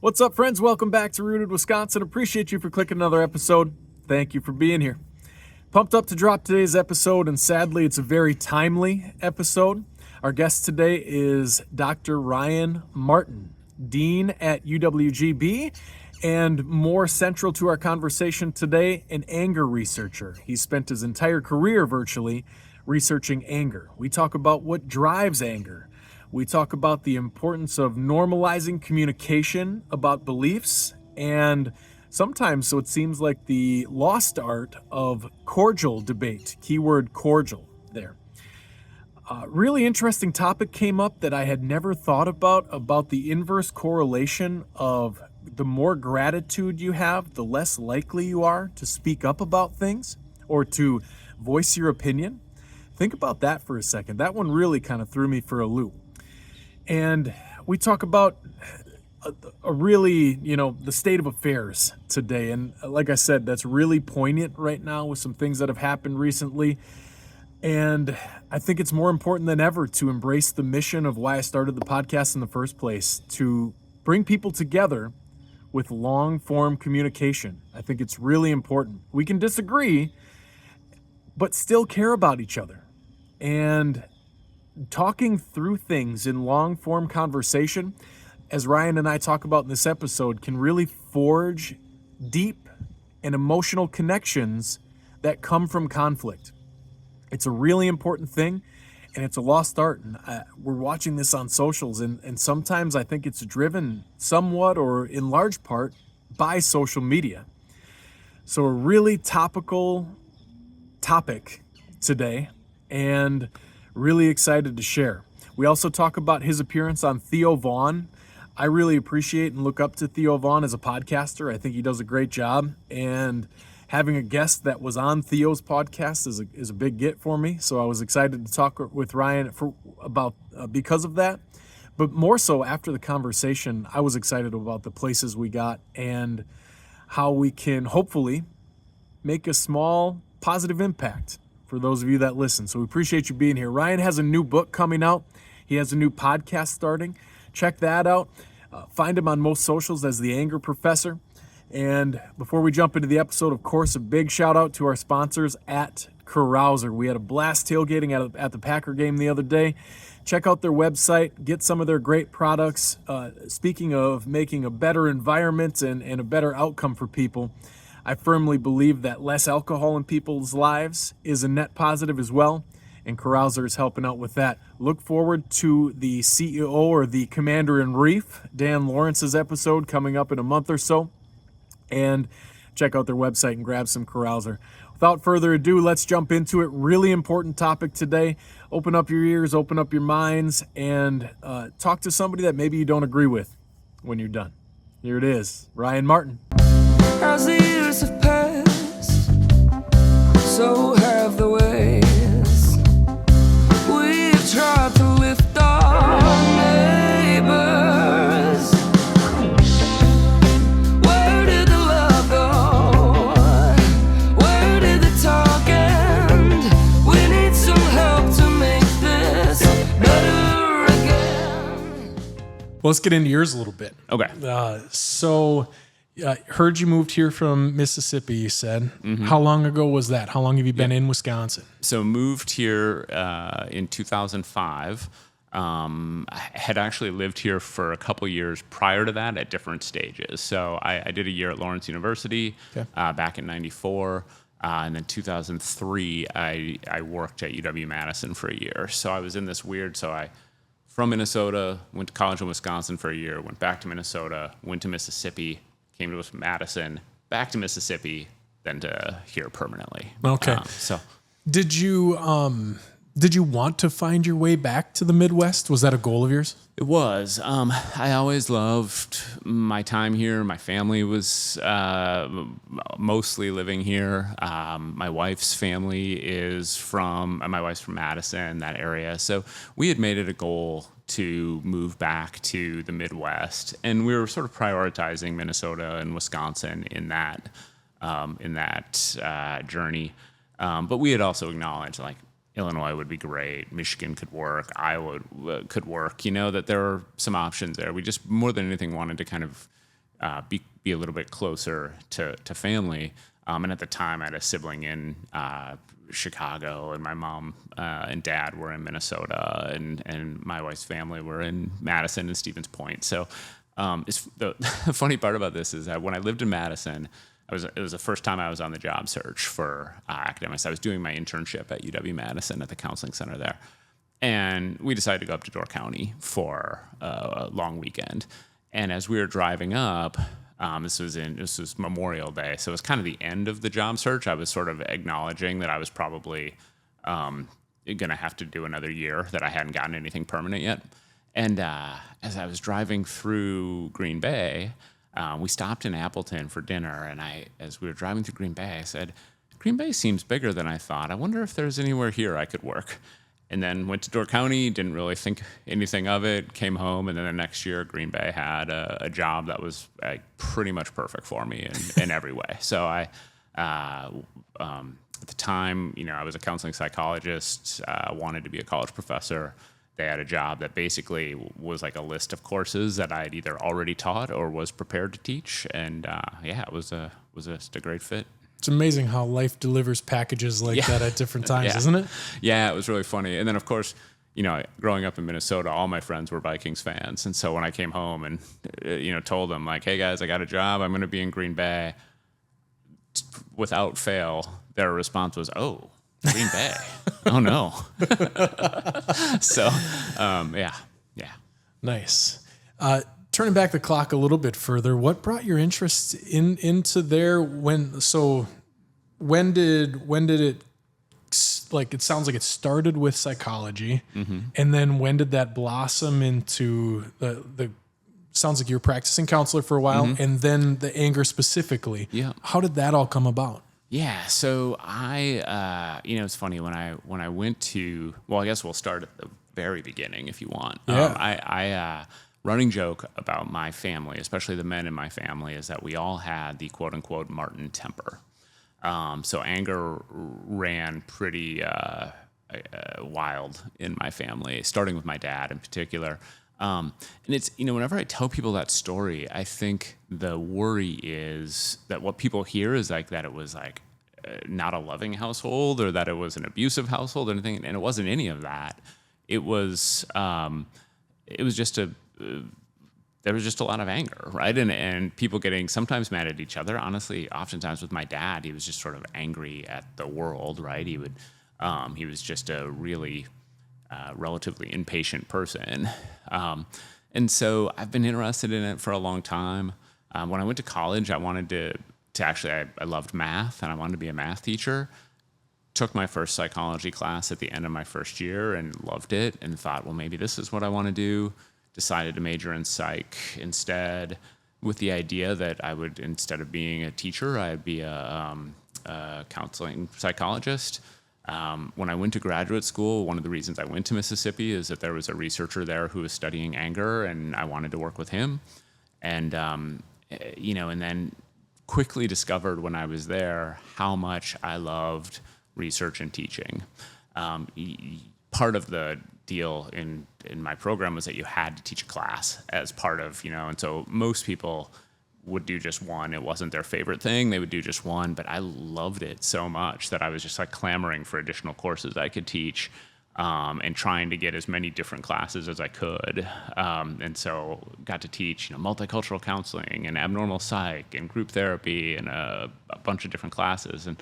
What's up, friends? Welcome back to Rooted Wisconsin. Appreciate you for clicking another episode. Thank you for being here. Pumped up to drop today's episode, and sadly, it's a very timely episode. Our guest today is Dr. Ryan Martin, Dean at UWGB, and more central to our conversation today, an anger researcher. He spent his entire career virtually researching anger. We talk about what drives anger. We talk about the importance of normalizing communication about beliefs, and sometimes, so it seems like the lost art of cordial debate, keyword cordial there. Really interesting topic came up that I had never thought about the inverse correlation of the more gratitude you have, the less likely you are to speak up about things or to voice your opinion. Think about that for a second. That one really kind of threw me for a loop. And we talk about a really, the state of affairs today. And like I said, that's really poignant right now with some things that have happened recently. And I think it's more important than ever to embrace the mission of why I started the podcast in the first place, to bring people together with long-form communication. I think it's really important. We can disagree, but still care about each other. And talking through things in long-form conversation, as Ryan and I talk about in this episode, can really forge deep and emotional connections that come from conflict. It's a really important thing, and it's a lost art. And we're watching this on socials, and sometimes I think it's driven somewhat or in large part by social media. So a really topical topic today, and really excited to share. We also talk about his appearance on Theo Vaughn. I really appreciate and look up to Theo Vaughn as a podcaster. I think he does a great job, and having a guest that was on Theo's podcast is a big get for me. So I was excited to talk with Ryan about because of that. But more so after the conversation, I was excited about the places we got and how we can hopefully make a small positive impact for those of you that listen. So we appreciate you being here. Ryan has a new book coming out. He has a new podcast starting. Check that out. Find him on most socials as The Anger Professor. And before we jump into the episode, of course, a big shout out to our sponsors at Carouser. We had a blast tailgating at the Packer game the other day. Check out their website. Get some of their great products. Speaking of making a better environment and a better outcome for people, I firmly believe that less alcohol in people's lives is a net positive as well, and Carouser is helping out with that. Look forward to the CEO or the Commander-in-Chief, Dan Lawrence's episode coming up in a month or so, and check out their website and grab some Carouser. Without further ado, let's jump into it. Really important topic today. Open up your ears, open up your minds, and talk to somebody that maybe you don't agree with when you're done. Here it is, Ryan Martin. As the years have passed, so have the ways. We've tried to lift our neighbors. Where did the love go? Where did the talk end? We need some help to make this better again. Well, let's get into yours a little bit. Okay. Heard you moved here from Mississippi, you said. Mm-hmm. How long ago was that? How long have you been in Wisconsin? So moved here in 2005. I had actually lived here for a couple years prior to that at different stages. So I did a year at Lawrence University back in '94. And then 2003, I worked at UW-Madison for a year. So I was in this weird, from Minnesota, went to college in Wisconsin for a year, went back to Minnesota, went to Mississippi, came to Madison, back to Mississippi, then to here permanently. Okay. Did you want to find your way back to the Midwest? Was that a goal of yours? It was. I always loved my time here. My family was mostly living here. My wife's family is from Madison, that area. So we had made it a goal to move back to the Midwest, and we were sort of prioritizing Minnesota and Wisconsin in that journey. But we had also acknowledged, like, Illinois would be great, Michigan could work, Iowa could work, that there are some options there. We just, more than anything, wanted to kind of be a little bit closer to family. And at the time, I had a sibling in Chicago, and my mom and dad were in Minnesota, and my wife's family were in Madison and Stevens Point. So the funny part about this is that when I lived in Madison, it was the first time I was on the job search for academics. I was doing my internship at UW-Madison at the counseling center there. And we decided to go up to Door County for a long weekend. And as we were driving up, this was Memorial Day, so it was kind of the end of the job search. I was sort of acknowledging that I was probably going to have to do another year, that I hadn't gotten anything permanent yet. And as I was driving through Green Bay, we stopped in Appleton for dinner, and as we were driving through Green Bay, I said, Green Bay seems bigger than I thought. I wonder if there's anywhere here I could work. And then went to Door County, didn't really think anything of it, came home, and then the next year, Green Bay had a job that was pretty much perfect for me in every way. So at the time, I was a counseling psychologist, wanted to be a college professor. They had a job that basically was like a list of courses that I had either already taught or was prepared to teach, and it was just a great fit. It's amazing how life delivers packages like that at different times, isn't it? Yeah, it was really funny. And then, of course, growing up in Minnesota, all my friends were Vikings fans. And so when I came home and, told them, like, hey, guys, I got a job. I'm going to be in Green Bay. Without fail, their response was, oh, Green Bay. Oh, no. So, yeah. Nice. Turning back the clock a little bit further, what brought your interest into there? When did it, like, it sounds like it started with psychology, and then when did that blossom into the sounds like you were practicing counselor for a while, and then the anger specifically. Yeah. How did that all come about? Yeah, so it's funny when I went to, well, I guess we'll start at the very beginning if you want. Yeah. Running joke about my family, especially the men in my family, is that we all had the quote unquote Martin temper. So anger ran pretty wild in my family, starting with my dad in particular. And it's, whenever I tell people that story, I think the worry is that what people hear is like that it was like not a loving household, or that it was an abusive household or anything. And it wasn't any of that. It was just there was just a lot of anger, right? And people getting sometimes mad at each other. Honestly, oftentimes with my dad, he was just sort of angry at the world, right? He was just a really relatively impatient person. And so I've been interested in it for a long time. When I went to college, I wanted to actually, I loved math, and I wanted to be a math teacher. Took my first psychology class at the end of my first year and loved it, and thought, well, maybe this is what I want to do. Decided to major in psych instead, with the idea that I would, instead of being a teacher, I'd be a counseling psychologist. When I went to graduate school, one of the reasons I went to Mississippi is that there was a researcher there who was studying anger, and I wanted to work with him. And, and then quickly discovered when I was there how much I loved research and teaching. Part of the deal in my program was that you had to teach a class as part of, and so most people would do just one. It wasn't their favorite thing. They would do just one, but I loved it so much that I was just like clamoring for additional courses I could teach, and trying to get as many different classes as I could. And so got to teach, multicultural counseling and abnormal psych and group therapy and a bunch of different classes. And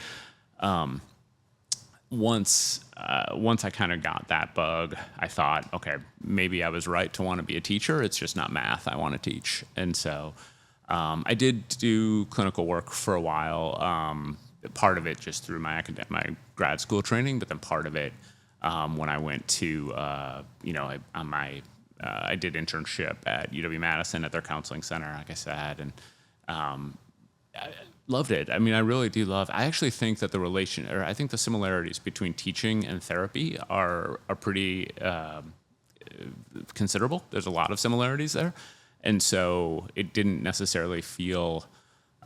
once I kind of got that bug, I thought, okay, maybe I was right to want to be a teacher. It's just not math I want to teach. And so I did do clinical work for a while, part of it just through my grad school training, but then part of it when I went to, I did internship at UW-Madison at their counseling center, like I said, and I loved it. I mean, I really do I actually think that I think the similarities between teaching and therapy are pretty considerable. There's a lot of similarities there. And so it didn't necessarily feel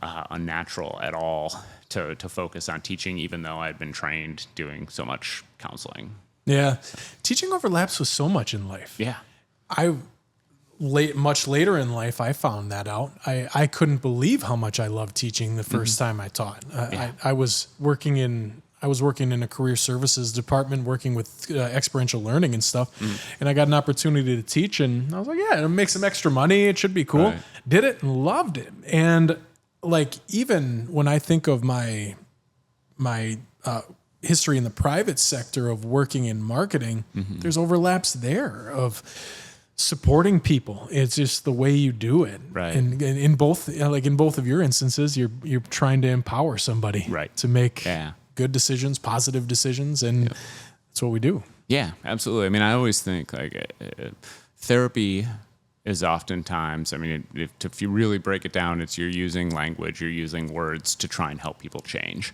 unnatural at all to focus on teaching, even though I'd been trained doing so much counseling. Yeah. Teaching overlaps with so much in life. Yeah. much later in life, I found that out. I couldn't believe how much I loved teaching the first time I taught. I was working in a career services department, working with experiential learning and stuff, and I got an opportunity to teach, and I was like, yeah, it'll make some extra money. It should be cool. Right. Did it and loved it. And like, even when I think of my history in the private sector of working in marketing, there's overlaps there of supporting people. It's just the way you do it. Right. And in both, like in both of your instances, you're trying to empower somebody Right. to make Yeah. good decisions, positive decisions. And that's what we do. Yeah, absolutely. I mean, I always think therapy is oftentimes, I mean, if you really break it down, it's you're using language, you're using words to try and help people change.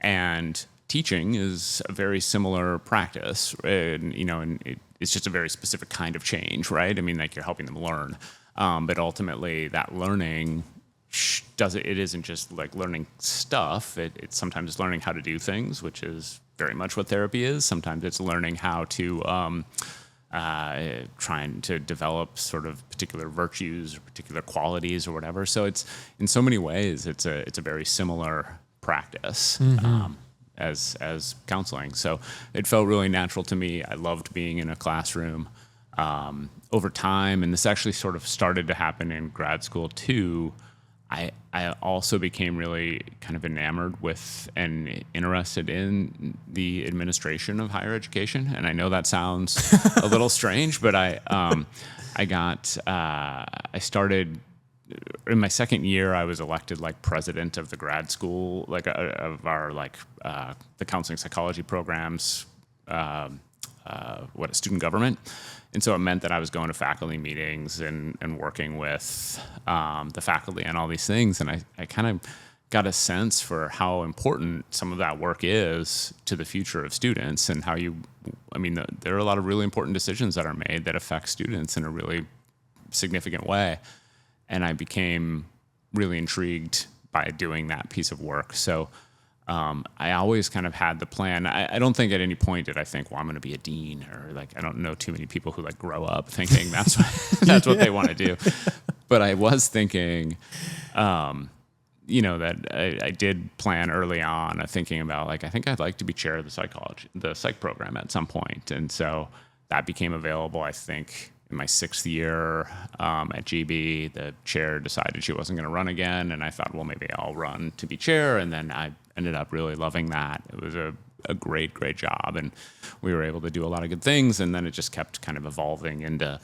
And teaching is a very similar practice, and it's just a very specific kind of change, right? I mean, like, you're helping them learn, but ultimately that learning it isn't just like learning stuff. It's sometimes learning how to do things, which is very much what therapy is. Sometimes it's learning how to trying to develop sort of particular virtues or particular qualities or whatever. So it's, in so many ways, it's a very similar practice as counseling. So it felt really natural to me. I loved being in a classroom. Over time, and this actually sort of started to happen in grad school too, I also became really kind of enamored with and interested in the administration of higher education. And I know that sounds a little strange, but I started in my second year. I was elected like president of the grad school, like of our the counseling psychology programs, student government. And so it meant that I was going to faculty meetings and working with the faculty and all these things. And I kind of got a sense for how important some of that work is to the future of students, and how there are a lot of really important decisions that are made that affect students in a really significant way. And I became really intrigued by doing that piece of work. So I always kind of had the plan. I don't think at any point did I think, well, I'm going to be a dean, or like, I don't know too many people who like grow up thinking that's what they want to do. But I was thinking, that I did plan early on, thinking about like, I think I'd like to be chair of the psych program at some point. And so that became available, I think, in my 6th year at GB. The chair decided she wasn't going to run again, and I thought, well, maybe I'll run to be chair. And then I ended up really loving that. It was a great job, and we were able to do a lot of good things. And then it just kept kind of evolving into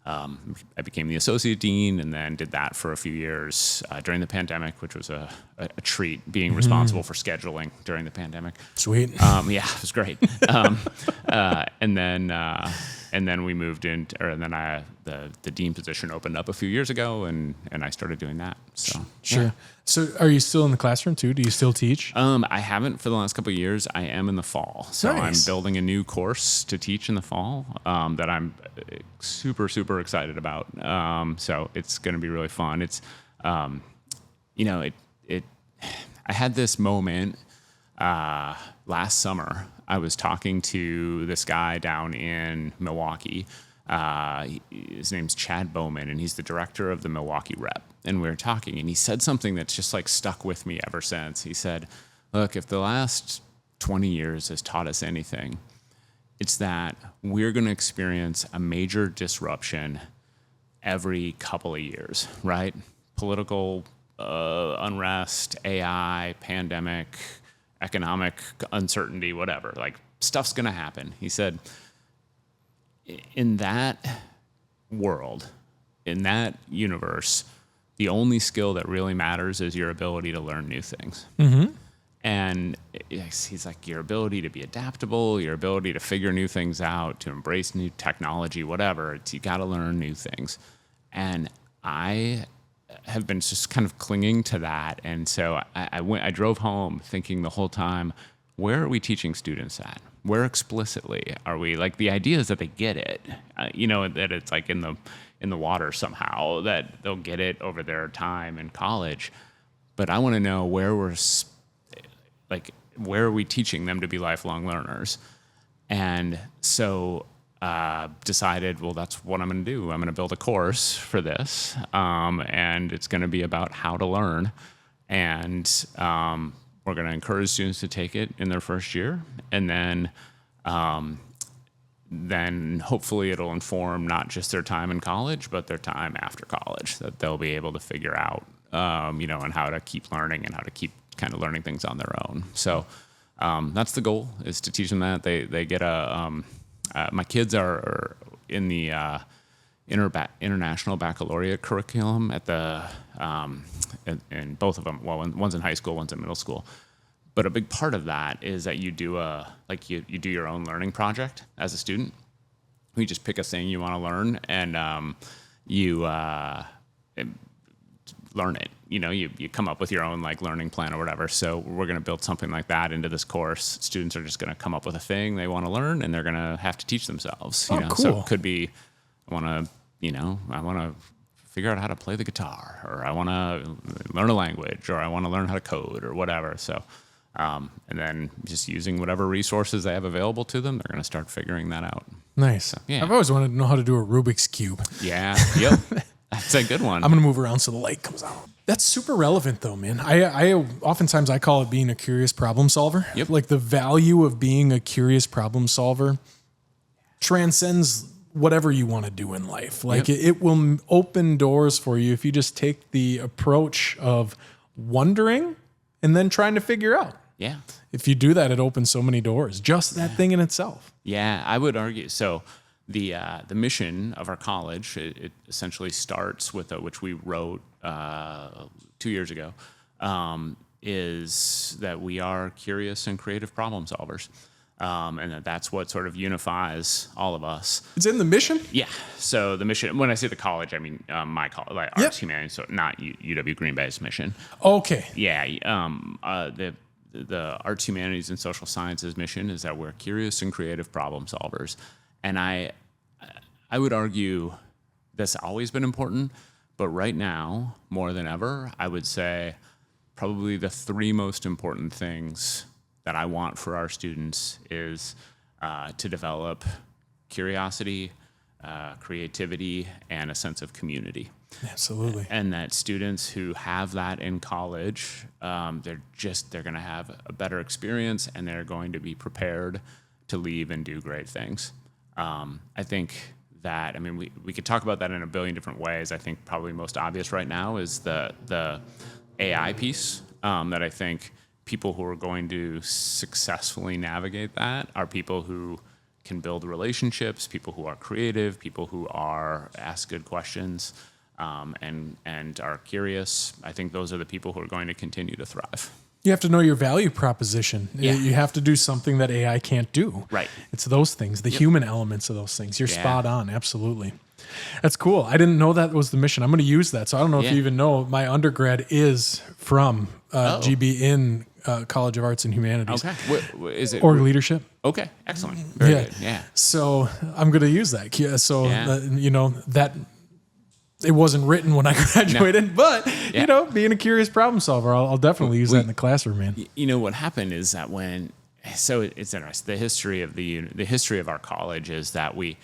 I became the associate dean, and then did that for a few years during the pandemic, which was a treat, being responsible for scheduling during the pandemic. Sweet. Yeah, it was great. And then we moved in, the dean position opened up a few years ago, and I started doing that. So Sure. yeah. So are you still in the classroom too? Do you still teach? I haven't for the last couple of years. I am in the fall. So Nice. I'm building a new course to teach in the fall that I'm super, super excited about. So it's going to be really fun. It's, I had this moment last summer. I was talking to this guy down in Milwaukee. His name's Chad Bowman, and he's the director of the Milwaukee Rep. And we were talking, and he said something that's just like stuck with me ever since. He said, look, if the last 20 years has taught us anything, it's that we're going to experience a major disruption every couple of years, right? Political unrest, AI, pandemic, economic uncertainty, whatever. Like, stuff's going to happen. He said, in that world, in that universe, the only skill that really matters is your ability to learn new things. Mm-hmm. And he's like, your ability to be adaptable, your ability to figure new things out, to embrace new technology, whatever, you got to learn new things. And I have been just kind of clinging to that. And so I drove home thinking the whole time, where are we teaching students at? Where explicitly are we? Like, the idea is that they get it, that it's like in the water somehow, that they'll get it over their time in college. But I want to know where where are we teaching them to be lifelong learners? And so decided, well, that's what I'm going to do. I'm going to build a course for this, and it's going to be about how to learn. And we're going to encourage students to take it in their first year, and then hopefully it'll inform not just their time in college, but their time after college, that they'll be able to figure out, and how to keep learning and how to keep kind of learning things on their own. So that's the goal, is to teach them that. They get my kids are in the international baccalaureate curriculum at the, and both of them, well, one's in high school, one's in middle school. But a big part of that is that you do you do your own learning project as a student. You just pick a thing you want to learn, and you learn it. You come up with your own learning plan or whatever. So we're going to build something like that into this course. Students are just going to come up with a thing they want to learn, and they're going to have to teach themselves. Cool. So it could be, I want to figure out how to play the guitar, or I want to learn a language, or I want to learn how to code, or whatever. So. And then just using whatever resources they have available to them, they're going to start figuring that out. Nice. So, yeah. I've always wanted to know how to do a Rubik's Cube. Yeah. Yep. That's a good one. I'm going to move around so the light comes out. That's super relevant though, man. I oftentimes I call it being a curious problem solver. Yep. Like the value of being a curious problem solver transcends whatever you want to do in life. Like it will open doors for you if you just take the approach of wondering and then trying to figure out. Yeah. If you do that, it opens so many doors. Just that thing in itself. Yeah, I would argue. So the mission of our college, it essentially starts with which we wrote 2 years ago, is that we are curious and creative problem solvers. And that's what sort of unifies all of us. It's in the mission? Yeah. So the mission, when I say the college, I mean my college, Arts Humanities, so not UW Green Bay's mission. Okay. Yeah. The Arts, Humanities, and Social Sciences mission is that we're curious and creative problem solvers. And I would argue that's always been important, but right now, more than ever, I would say probably the three most important things that I want for our students is to develop curiosity, creativity, and a sense of community. Absolutely. And that students who have that in college, they're going to have a better experience, and they're going to be prepared to leave and do great things. I think that, we could talk about that in a billion different ways. I think probably most obvious right now is the AI piece, that I think people who are going to successfully navigate that are people who can build relationships, people who are creative, people who ask good questions, and are curious. I think those are the people who are going to continue to thrive. You have to know your value proposition. Yeah. You have to do something that AI can't do. Right. It's those things, the human elements of those things. You're Yeah. spot on. Absolutely. That's cool. I didn't know that was the mission. I'm going to use that. So I don't know if Yeah. you even know, my undergrad is from GB in College of Arts and Humanities. Okay. Is it? Org leadership. Okay. Excellent. Very Yeah. good. Yeah. So I'm going to use that. So, Yeah. that it wasn't written when I graduated, but, Yeah. being a curious problem solver, I'll definitely use that in the classroom, man. What happened is that it's interesting. The history of our college is that we,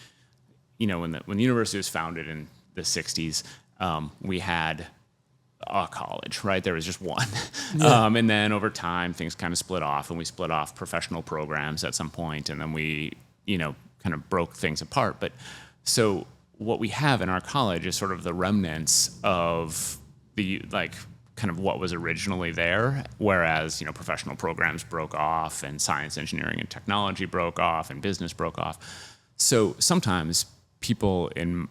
when the university was founded in the 60s, we had a college, right? There was just one. Yeah. And then over time, things kind of split off, and we split off professional programs at some point, and then we, kind of broke things apart. But so what we have in our college is sort of the remnants of the, kind of what was originally there, whereas, professional programs broke off, and science, engineering, and technology broke off, and business broke off. So sometimes people in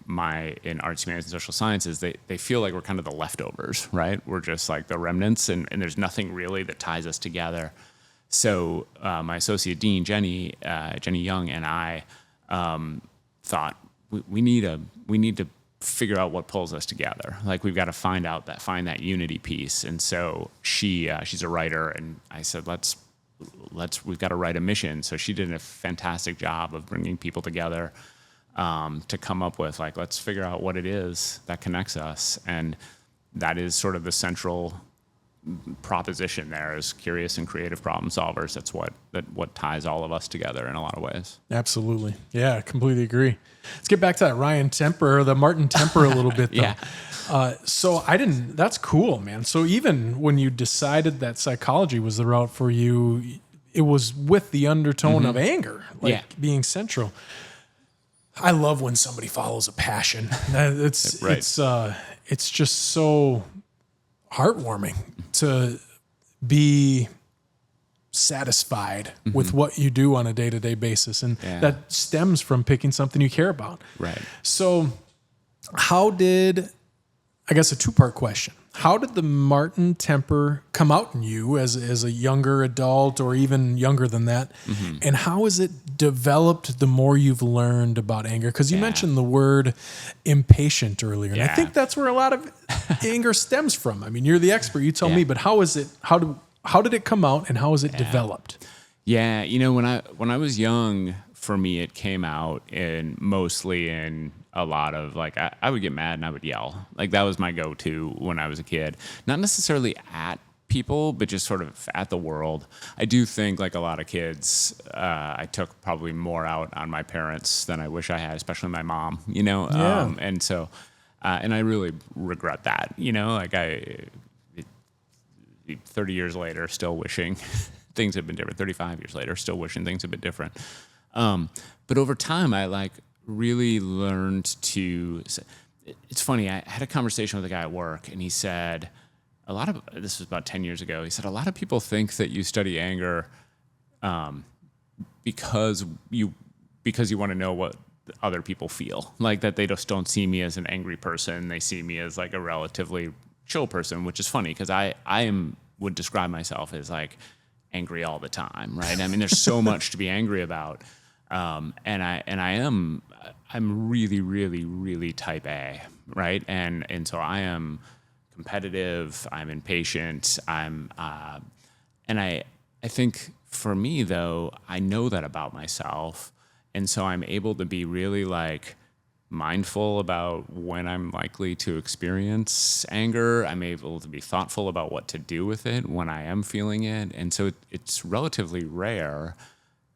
arts, humanities, and social sciences, they feel like we're kind of the leftovers, right? We're just like the remnants, and there's nothing really that ties us together. So my associate dean, Jenny Young, and I thought we need to figure out what pulls us together. Like, we've got to find that unity piece. And so she's a writer, and I said, we've got to write a mission. So she did a fantastic job of bringing people together to come up with, let's figure out what it is that connects us. And that is sort of the central proposition there as curious and creative problem solvers. That's what ties all of us together in a lot of ways. Absolutely. Yeah, I completely agree. Let's get back to that Ryan Temper or the Martin Temper a little bit though. Yeah. That's cool, man. So even when you decided that psychology was the route for you, it was with the undertone of anger, being central. I love when somebody follows a passion. Right. It's just so heartwarming to be satisfied with what you do on a day-to-day basis. And that stems from picking something you care about. Right. So I guess a two-part question. How did the Martin temper come out in you as a younger adult or even younger than that? And how has it developed the more you've learned about anger? Because you mentioned the word impatient earlier. And I think that's where a lot of anger stems from. I mean, you're the expert. You tell me, but how did it come out and how has it developed? Yeah, when I was young, for me, it came out mostly in a lot of I would get mad and I would yell. That was my go-to when I was a kid. Not necessarily at people, but just sort of at the world. I do think a lot of kids, I took probably more out on my parents than I wish I had, especially my mom, and so, and I really regret that, 30 years later, still wishing things had been different. 35 years later, still wishing things had been different. But over time, I really learned to. It's funny. I had a conversation with a guy at work, and he said, this was about 10 years ago. He said, a lot of people think that you study anger because you want to know what other people feel. That they just don't see me as an angry person. They see me as a relatively chill person, which is funny because I would describe myself as angry all the time, right? I mean, there's so much to be angry about. I'm really, really, really type A, right? And so I am competitive, I'm impatient, and I think for me though, I know that about myself. And so I'm able to be really mindful about when I'm likely to experience anger. I'm able to be thoughtful about what to do with it when I am feeling it. And so it's relatively rare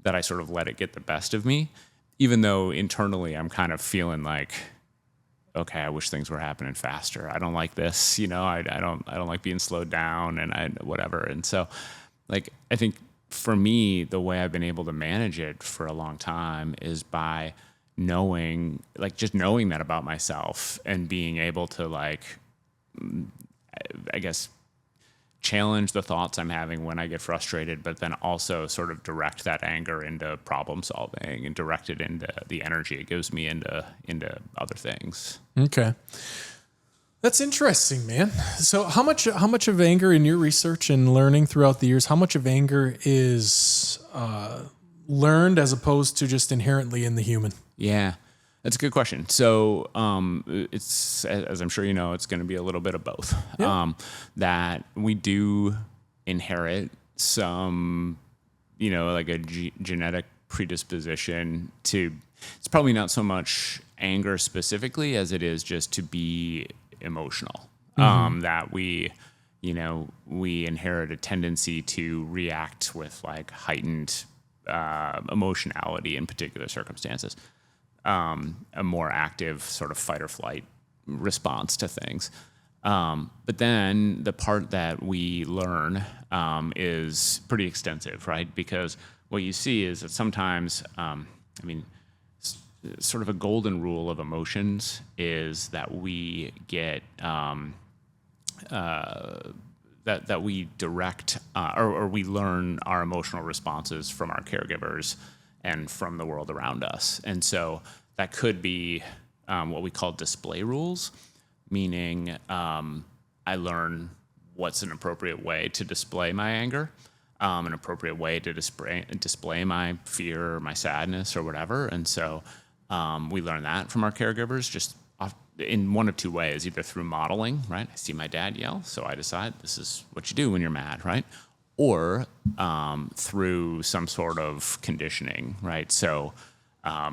that I sort of let it get the best of me, even though internally I'm kind of feeling okay, I wish things were happening faster. I don't like this, I don't like being slowed down and whatever. And so I think for me, the way I've been able to manage it for a long time is by knowing that about myself and being able to I guess challenge the thoughts I'm having when I get frustrated, but then also sort of direct that anger into problem solving and direct it into the energy it gives me into other things. Okay. That's interesting, man. So how much of anger in your research and learning throughout the years, how much of anger is learned as opposed to just inherently in the human? Yeah, that's a good question. So it's, as I'm sure you know, it's going to be a little bit of both. Yeah. That we do inherit some, a genetic predisposition to, it's probably not so much anger specifically as it is just to be emotional. That we inherit a tendency to react with heightened emotionality in particular circumstances. A more active sort of fight or flight response to things. But then the part that we learn is pretty extensive, right? Because what you see is that sometimes, sort of a golden rule of emotions is that we get, that we direct or we learn our emotional responses from our caregivers and from the world around us. And so that could be what we call display rules, meaning I learn what's an appropriate way to display my anger, an appropriate way to display my fear or my sadness or whatever. And so we learn that from our caregivers just in one of two ways, either through modeling, right? I see my dad yell, so I decide this is what you do when you're mad, right? Or through some sort of conditioning, right? So, I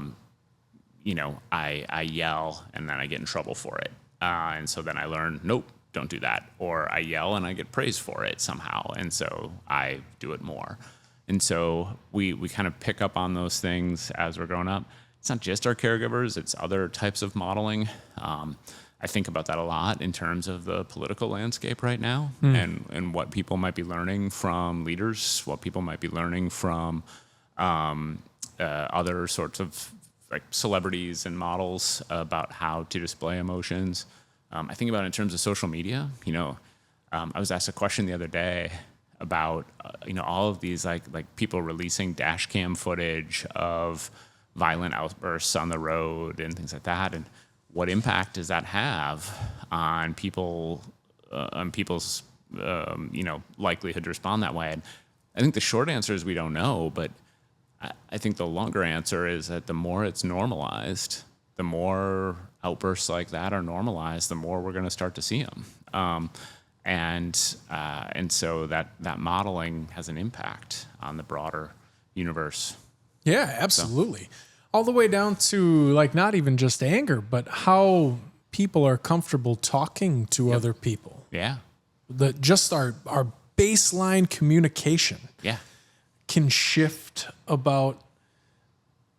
yell and then I get in trouble for it. And so then I learn, nope, don't do that. Or I yell and I get praised for it somehow. And so I do it more. And so we kind of pick up on those things as we're growing up. It's not just our caregivers, it's other types of modeling. I think about that a lot in terms of the political landscape right now and what people might be learning from leaders, what people might be learning from other sorts of like celebrities and models about how to display emotions. I think about it in terms of social media. I was asked a question the other day about all of these like people releasing dash cam footage of violent outbursts on the road and things like that, and what impact does that have on people's likelihood to respond that way? And I think the short answer is we don't know, but I think the longer answer is that the more it's normalized, the more outbursts like that are normalized, the more we're going to start to see them. And so that modeling has an impact on the broader universe. Yeah, absolutely. All the way down to like not even just anger, but how people are comfortable talking to other people. Yeah. Just our baseline communication. Yeah. Can shift about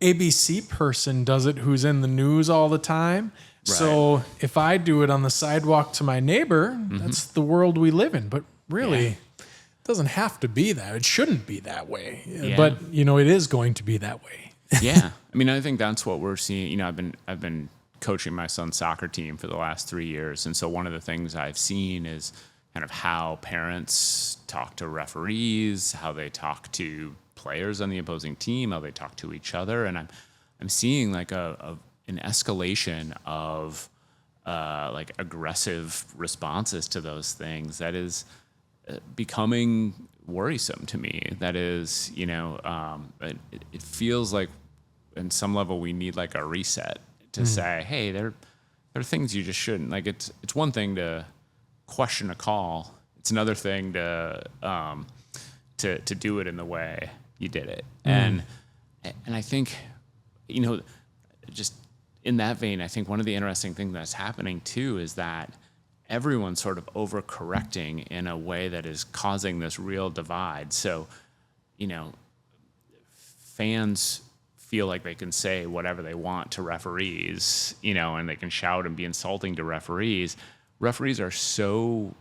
ABC person does it who's in the news all the time. Right. So if I do it on the sidewalk to my neighbor, that's the world we live in. But really, it doesn't have to be that. It shouldn't be that way. Yeah. But, it is going to be that way. Yeah. I mean, I think that's what we're seeing. I've been coaching my son's soccer team for the last 3 years. And so one of the things I've seen is kind of how parents talk to referees, how they talk to players on the opposing team, how they talk to each other. And I'm seeing like an escalation of like aggressive responses to those things that is becoming worrisome to me. That is, it feels like in some level we need like a reset to say, hey, there are things you just shouldn't. Like it's one thing to question a call. It's another thing to do it in the way you did it. And I think, just in that vein, I think one of the interesting things that's happening too is that everyone's sort of overcorrecting in a way that is causing this real divide. So, fans feel like they can say whatever they want to referees, and they can shout and be insulting to referees. Referees are so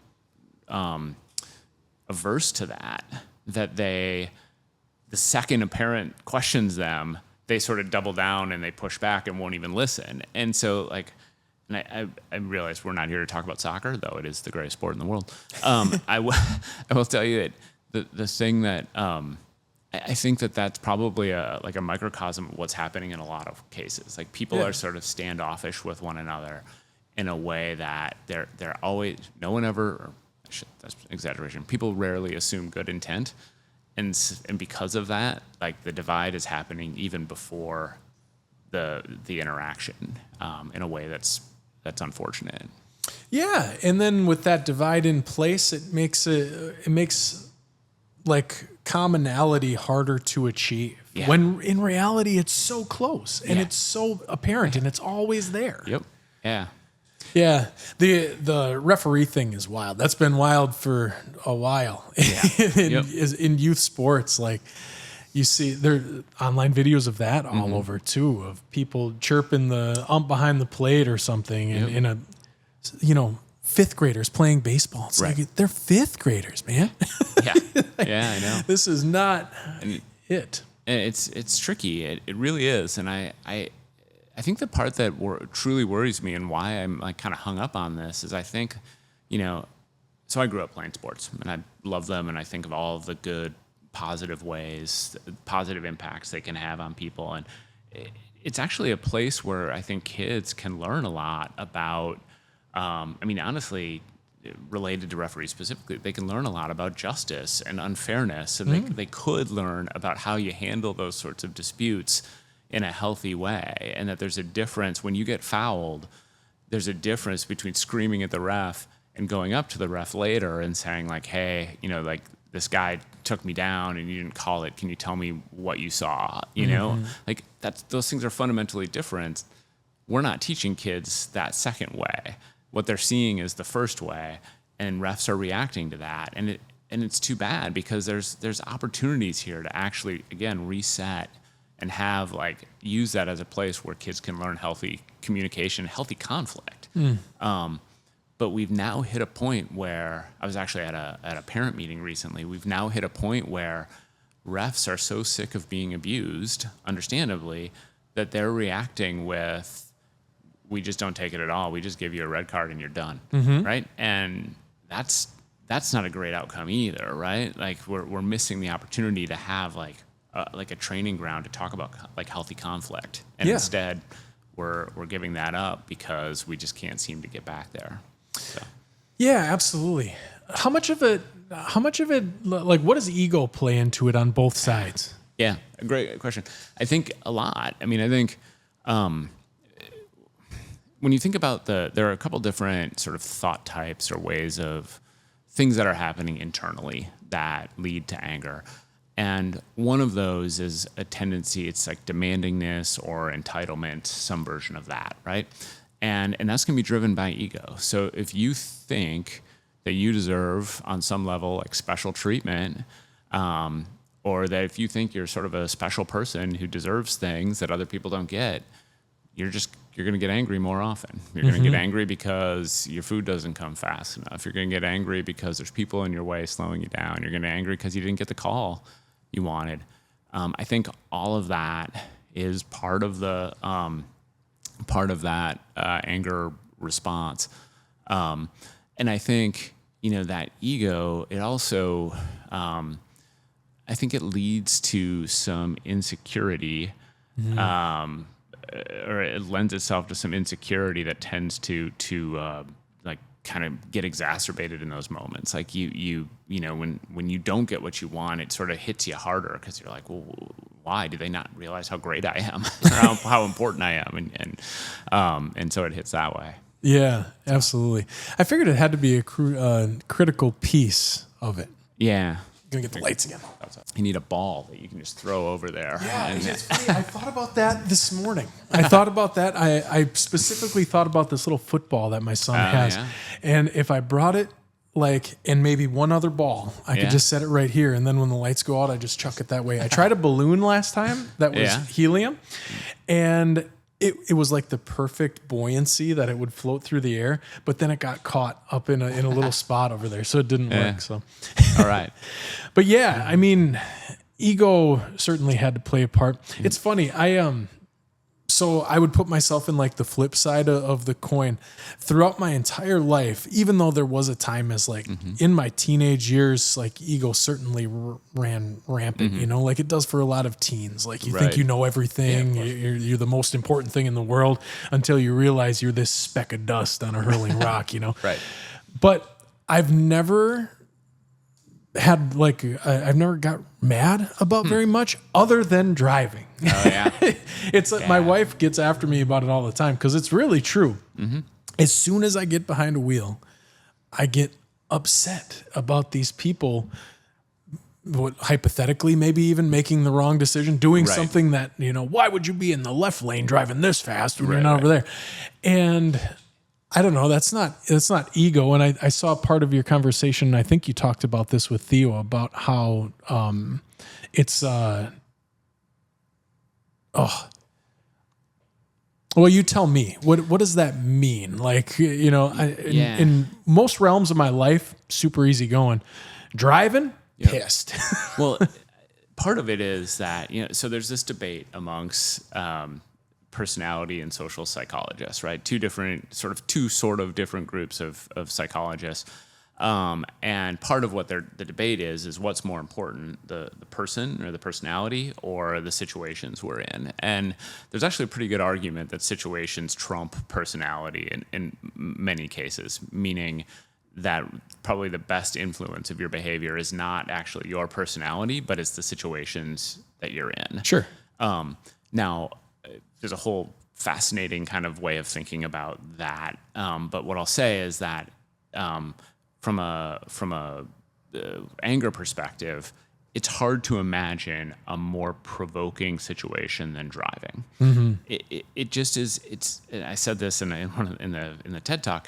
averse to that the second a parent questions them, they sort of double down and they push back and won't even listen. And so and I realize we're not here to talk about soccer, though it is the greatest sport in the world. I will tell you that the thing that I think that's probably a microcosm of what's happening in a lot of cases. Like people are sort of standoffish with one another in a way that they're always, no one ever, that's exaggeration. People rarely assume good intent. And because of that, like the divide is happening even before the interaction in a way that's unfortunate. Yeah, and then with that divide in place, it makes like commonality harder to achieve. Yeah. When in reality it's so close and it's so apparent and it's always there. Yep. Yeah. Yeah, the referee thing is wild. That's been wild for a while. Yeah. in youth sports, like you see there are online videos of that all over too, of people chirping the ump behind the plate or something in a fifth graders playing baseball. It's like they're fifth graders, man. Yeah. Yeah, I know. This is not it. It's tricky. It really is. And I think the part that truly worries me and why I'm like kind of hung up on this is I think, so I grew up playing sports and I love them and I think of all of the good, positive ways, positive impacts they can have on people. And it's actually a place where I think kids can learn a lot about, honestly, related to referees specifically, they can learn a lot about justice and unfairness. And they could learn about how you handle those sorts of disputes in a healthy way, and that there's a difference when you get fouled. There's a difference between screaming at the ref and going up to the ref later and saying like, hey, like this guy took me down and you didn't call it. Can you tell me what you saw? Like those things are fundamentally different. We're not teaching kids that second way. what they're seeing is the first way, and refs are reacting to that. And it's too bad, because there's opportunities here to actually, again, reset and have, like, use that as a place where kids can learn healthy communication, healthy conflict. But we've now hit a point where, I was actually at a parent meeting recently, we've now hit a point where refs are so sick of being abused, understandably, that they're reacting with, we just don't take it at all. We just give you a red card and you're done, right? And that's not a great outcome either, right? Like, we're missing the opportunity to have like a training ground to talk about like healthy conflict, and instead we're giving that up because we just can't seem to get back there. So. Yeah, absolutely. How much of it, like, what does ego play into it on both sides? Yeah, a great question. I think a lot. I mean, I think when you think about there are a couple different sort of thought types or ways of things that are happening internally that lead to anger. And one of those is a tendency, it's like demandingness or entitlement, some version of that, right? And that's going to be driven by ego. So if you think that you deserve, on some level, like special treatment, or that if you think you're sort of a special person who deserves things that other people don't get, you're going to get angry more often. You're going to get angry because your food doesn't come fast enough. You're going to get angry because there's people in your way slowing you down. You're going to get angry because you didn't get the call you wanted. I think all of that is part of that anger response. And I think, that ego, it also, I think it leads to some insecurity, or it lends itself to some insecurity that tends to like kind of get exacerbated in those moments. Like when you don't get what you want, it sort of hits you harder, because you're like, well, why do they not realize how great I am, or how important I am, and so it hits that way. Yeah, absolutely. I figured it had to be a critical piece of it. Yeah. Gonna get the lights again. You need a ball that you can just throw over there. Yeah, it's funny. I thought about that this morning. I specifically thought about this little football that my son has. Yeah. And if I brought it, and maybe one other ball, I could just set it right here. And then when the lights go out, I just chuck it that way. I tried a balloon last time that was helium. And it was like the perfect buoyancy that it would float through the air, but then it got caught up in a little spot over there, so it didn't work. So, all right, but yeah, I mean, ego certainly had to play a part. It's funny, so I would put myself in like the flip side of the coin throughout my entire life, even though there was a time as like in my teenage years, like ego certainly ran rampant, like it does for a lot of teens. Like you think you know everything, you're the most important thing in the world until you realize you're this speck of dust on a hurling rock, Right. But I've never had I've never got mad about very much other than driving. Oh yeah. It's like my wife gets after me about it all the time, because it's really true. As soon as I get behind a wheel, I get upset about these people, hypothetically maybe even making the wrong decision, doing something that, why would you be in the left lane driving this fast when you're not over there? And I don't know. That's not ego. And I saw part of your conversation. I think you talked about this with Theo about how it's well, you tell me. What does that mean? Like, in most realms of my life, super easy going. Driving, pissed. Well, part of it is that, so there's this debate amongst personality and social psychologists, right? Two sort of different groups of psychologists. And part of what the debate is what's more important, the person or the personality or the situations we're in. And there's actually a pretty good argument that situations trump personality in many cases, meaning that probably the best influence of your behavior is not actually your personality, but it's the situations that you're in. Sure. Now, there's a whole fascinating kind of way of thinking about that. But what I'll say is that from a anger perspective, it's hard to imagine a more provoking situation than driving. It just is. I said this in the TED Talk.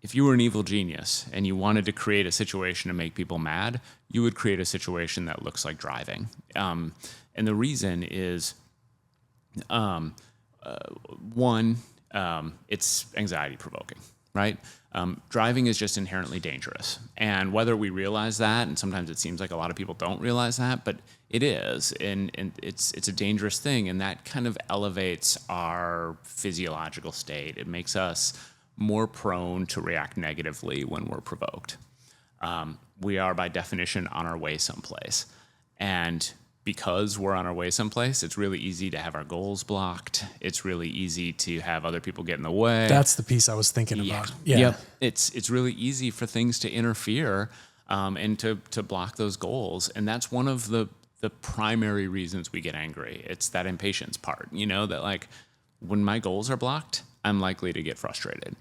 if you were an evil genius and you wanted to create a situation to make people mad, you would create a situation that looks like driving. And the reason is, one, it's anxiety provoking, right? Driving is just inherently dangerous. And whether we realize that, and sometimes it seems like a lot of people don't realize that, but it is, and it's a dangerous thing, and that kind of elevates our physiological state. It makes us more prone to react negatively when we're provoked. We are, by definition, on our way someplace. And because we're on our way someplace, it's really easy to have our goals blocked. It's really easy to have other people get in the way. That's the piece I was thinking about. Yeah. Yep. It's really easy for things to interfere and to block those goals. And that's one of the primary reasons we get angry. It's that impatience part, that like when my goals are blocked, I'm likely to get frustrated.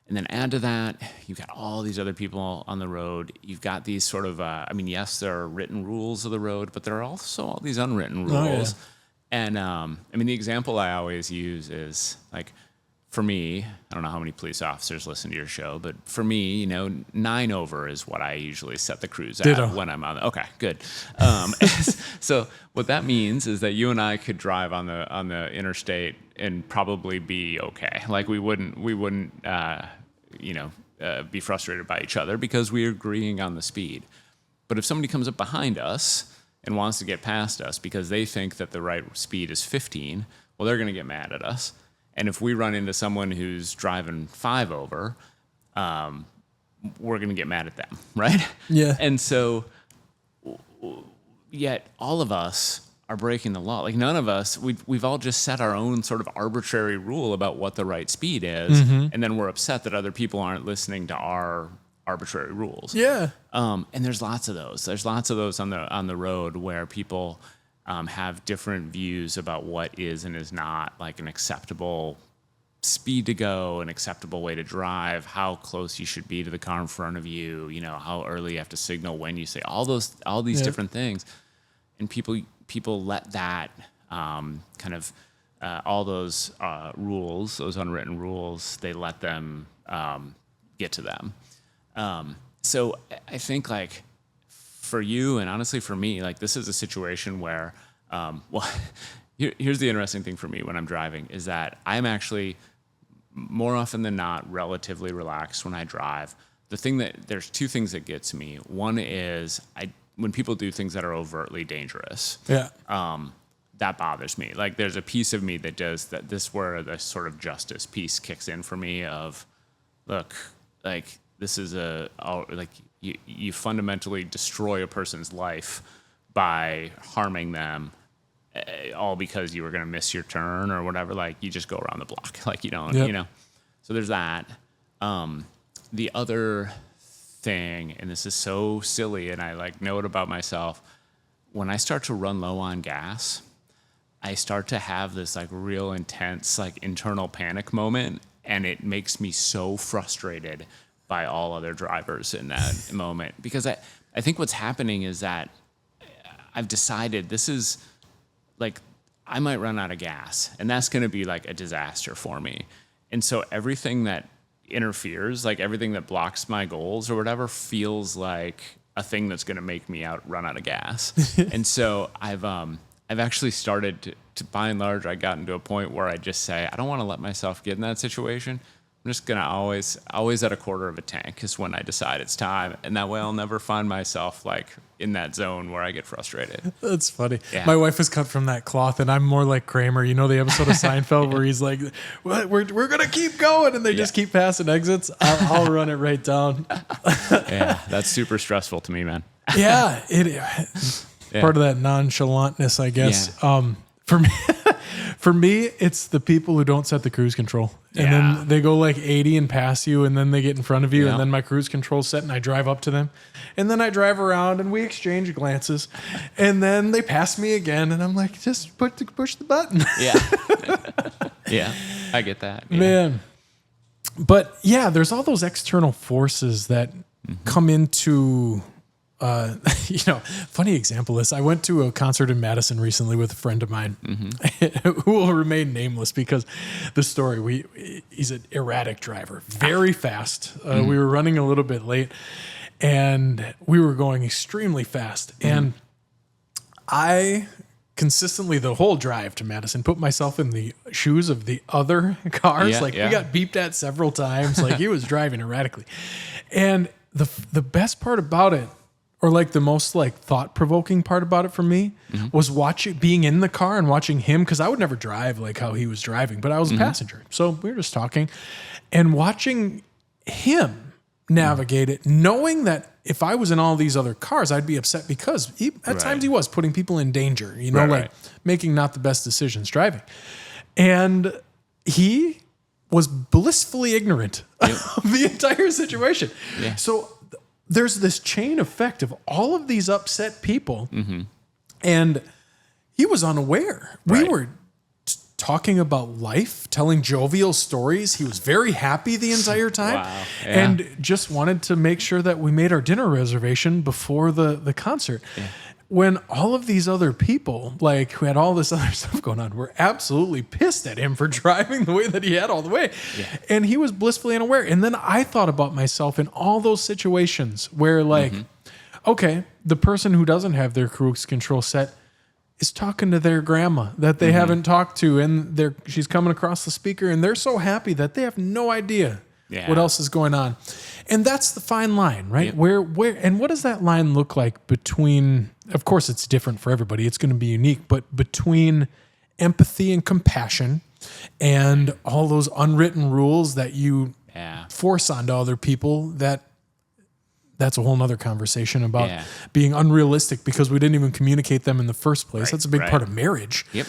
And then add to that, you've got all these other people on the road. You've got these sort of, yes, there are written rules of the road, but there are also all these unwritten rules. And the example I always use is like, for me, I don't know how many police officers listen to your show, but for me, 9 over is what I usually set the cruise at. Ditto. When I'm on. Okay, good. So what that means is that you and I could drive on the interstate and probably be okay. Like we wouldn't be frustrated by each other because we're agreeing on the speed. But if somebody comes up behind us and wants to get past us because they think that the right speed is 15, well, they're going to get mad at us. And if we run into someone who's driving 5 over, we're going to get mad at them, right? Yeah. And so, yet all of us are breaking the law. Like none of us, we've all just set our own sort of arbitrary rule about what the right speed is, and then we're upset that other people aren't listening to our arbitrary rules. Yeah. And there's lots of those. There's lots of those on the road where people have different views about what is and is not like an acceptable speed to go, an acceptable way to drive, how close you should be to the car in front of you, how early you have to signal, when you say all these different things. And people let that all those rules, those unwritten rules, they let them get to them. So I think like for you and honestly for me, like this is a situation where, here's the interesting thing for me when I'm driving is that I'm actually more often than not relatively relaxed when I drive. There's two things that gets me. One is when people do things that are overtly dangerous. Yeah. That bothers me. Like there's a piece of me that does that. This where the sort of justice piece kicks in for me of, look, like this is you fundamentally destroy a person's life by harming them, all because you were going to miss your turn or whatever. Like you just go around the block, like you don't, So there's that. The other thing, and this is so silly, and I like know it about myself. When I start to run low on gas, I start to have this like real intense like internal panic moment, and it makes me so frustrated by all other drivers in that moment. Because I think what's happening is that I've decided this is like, I might run out of gas, and that's going to be like a disaster for me. And so everything that interferes, like everything that blocks my goals or whatever, feels like a thing that's going to make me run out of gas. And so I've actually started to, by and large, I gotten to a point where I just say, I don't want to let myself get in that situation. I'm just going to always at a quarter of a tank is when I decide it's time. And that way I'll never find myself like in that zone where I get frustrated. That's funny. Yeah. My wife is cut from that cloth, and I'm more like Kramer. You know the episode of Seinfeld where he's like, "What? We're gonna keep going," and they just keep passing exits. I'll run it right down. Yeah, that's super stressful to me, man. Yeah, part of that nonchalantness, I guess. Yeah. For me, it's the people who don't set the cruise control. And then they go like 80 and pass you, and then they get in front of you, and then my cruise control's set, and I drive up to them. And then I drive around, and we exchange glances. And then they pass me again, and I'm like, just push the button. Yeah. Yeah, I get that. Yeah. Man. But yeah, there's all those external forces that come into funny example is I went to a concert in Madison recently with a friend of mine who will remain nameless because the story, he's an erratic driver, very fast. We were running a little bit late and we were going extremely fast. And I consistently the whole drive to Madison put myself in the shoes of the other cars. We got beeped at several times. Like he was driving erratically. And the best part about it, or like the most like thought-provoking part about it for me, was being in the car and watching him, because I would never drive like how he was driving, but I was a passenger. So we were just talking and watching him navigate it, knowing that if I was in all these other cars, I'd be upset because at times he was putting people in danger, making not the best decisions driving. And he was blissfully ignorant of the entire situation. Yeah. So there's this chain effect of all of these upset people, and he was unaware. We were talking about life, telling jovial stories. He was very happy the entire time. Wow. Yeah. And just wanted to make sure that we made our dinner reservation before the concert. Yeah. When all of these other people, like who had all this other stuff going on, were absolutely pissed at him for driving the way that he had all the way. Yeah. And he was blissfully unaware. And then I thought about myself in all those situations where okay, the person who doesn't have their cruise control set is talking to their grandma that they haven't talked to, and she's coming across the speaker, and they're so happy that they have no idea what else is going on. And that's the fine line, right? Yep. Where and what does that line look like between, of course it's different for everybody, it's going to be unique, but between empathy and compassion and all those unwritten rules that you force onto other people, that's a whole nother conversation about being unrealistic because we didn't even communicate them in the first place. That's a big part of marriage. Yep.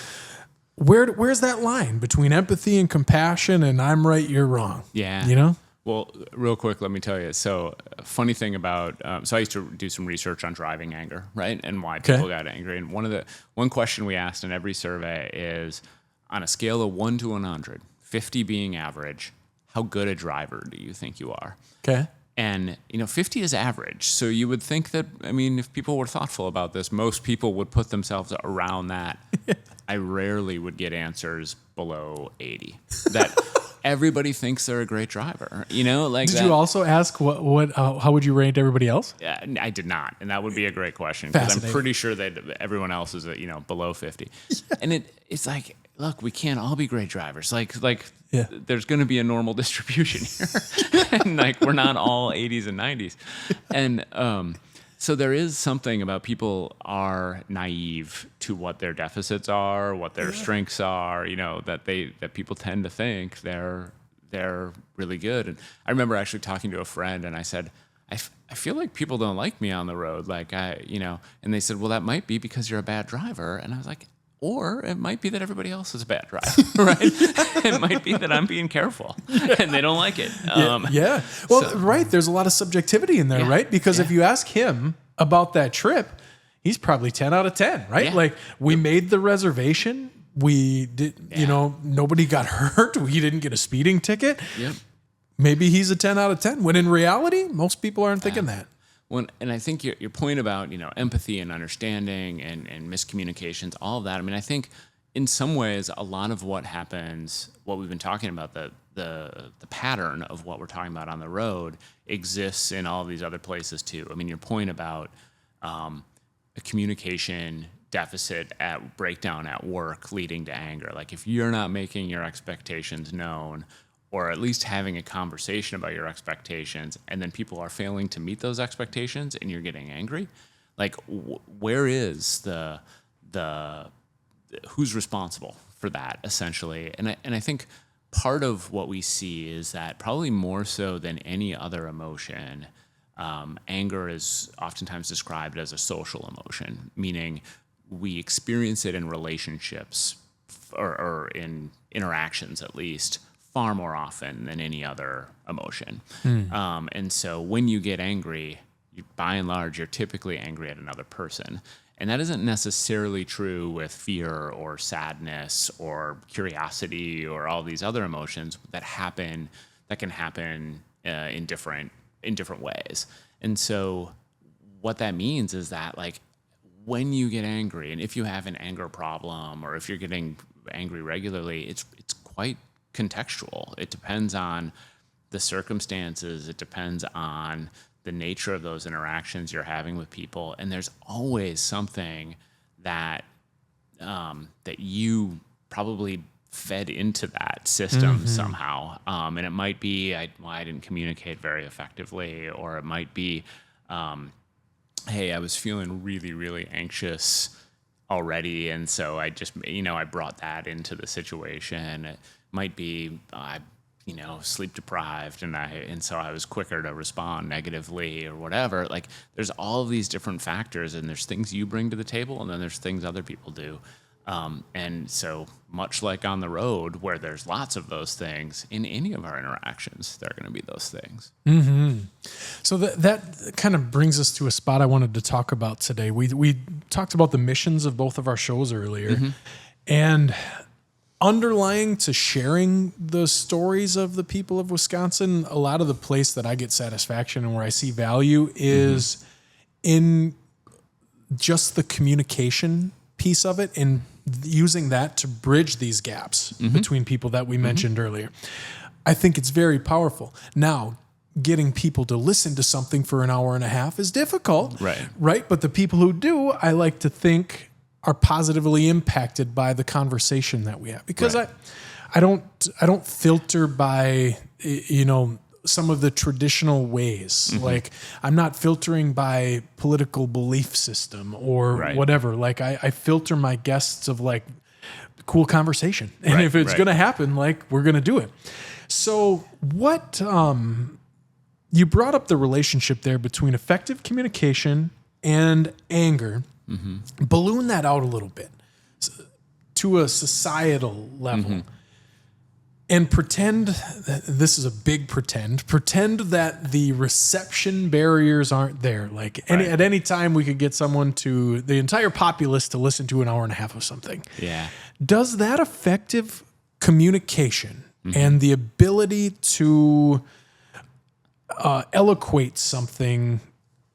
Where's that line between empathy and compassion and I'm right, you're wrong? Yeah. Well, real quick, let me tell you. So, funny thing about, so I used to do some research on driving anger, right? And why people got angry. And one question we asked in every survey is, on a scale of 1 to 100, 50 being average, how good a driver do you think you are? Okay. And, 50 is average. So you would think that, if people were thoughtful about this, most people would put themselves around that. I rarely would get answers below 80. That everybody thinks they're a great driver. Did you also ask how would you rate everybody else? Yeah, I did not. And that would be a great question. Because I'm pretty sure that everyone else is, below 50. Yeah. And it's like, look, we can't all be great drivers. There's going to be a normal distribution here. And we're not all 80s and 90s. And so there is something about people are naive to what their deficits are, what their strengths are, that people tend to think they're really good. And I remember actually talking to a friend and I said, I feel like people don't like me on the road. And they said, well, that might be because you're a bad driver. And I was like, or it might be that everybody else is a bad driver, right? It might be that I'm being careful and they don't like it. Well, there's a lot of subjectivity in there, right? Because if you ask him about that trip, he's probably 10 out of 10, right? Yeah. We made the reservation. We did, nobody got hurt. We didn't get a speeding ticket. Yep. Maybe he's a 10 out of 10, when in reality, most people aren't thinking that. Well, and I think your point about empathy and understanding and miscommunications, all of that. I think in some ways a lot of what happens, what we've been talking about, the pattern of what we're talking about on the road exists in all of these other places too. Your point about a communication deficit at breakdown at work leading to anger. If you're not making your expectations known, or at least having a conversation about your expectations, and then people are failing to meet those expectations and you're getting angry, where is the who's responsible for that, essentially? And I think part of what we see is that probably more so than any other emotion, anger is oftentimes described as a social emotion, meaning we experience it in relationships or in interactions at least, far more often than any other emotion. And so when you get angry, by and large, you're typically angry at another person. And that isn't necessarily true with fear or sadness or curiosity or all these other emotions that can happen in different ways. And so what that means is that, like, when you get angry, and if you have an anger problem, or if you're getting angry regularly, it's quite contextual. It depends on the circumstances. It depends on the nature of those interactions you're having with people, and there's always something that that you probably fed into that system somehow. And it might be, I didn't communicate very effectively, or it might be, hey, I was feeling really, really anxious already, and so I just, I brought that into the situation. It might be, sleep deprived, and so I was quicker to respond negatively or whatever. Like, there's all of these different factors, and there's things you bring to the table, and then there's things other people do. And so much like on the road, where there's lots of those things, in any of our interactions, there are going to be those things. So that kind of brings us to a spot I wanted to talk about today. We talked about the missions of both of our shows earlier, and underlying to sharing the stories of the people of Wisconsin, a lot of the place that I get satisfaction and where I see value is in just the communication piece of it, and using that to bridge these gaps between people that we mentioned earlier. I think it's very powerful. Now, getting people to listen to something for an hour and a half is difficult, right? But the people who do, I like to think, are positively impacted by the conversation that we have, because I don't filter by some of the traditional ways. Like, I'm not filtering by political belief system or whatever. Like, I filter my guests of, like, cool conversation. And if it's going to happen, like, we're going to do it. So what, you brought up the relationship there between effective communication and anger. Balloon that out a little bit to a societal level. And pretend, this is a big pretend that the reception barriers aren't there. Like, at any time we could get the entire populace to listen to an hour and a half of something. Yeah. Does that effective communication and the ability to eloquate something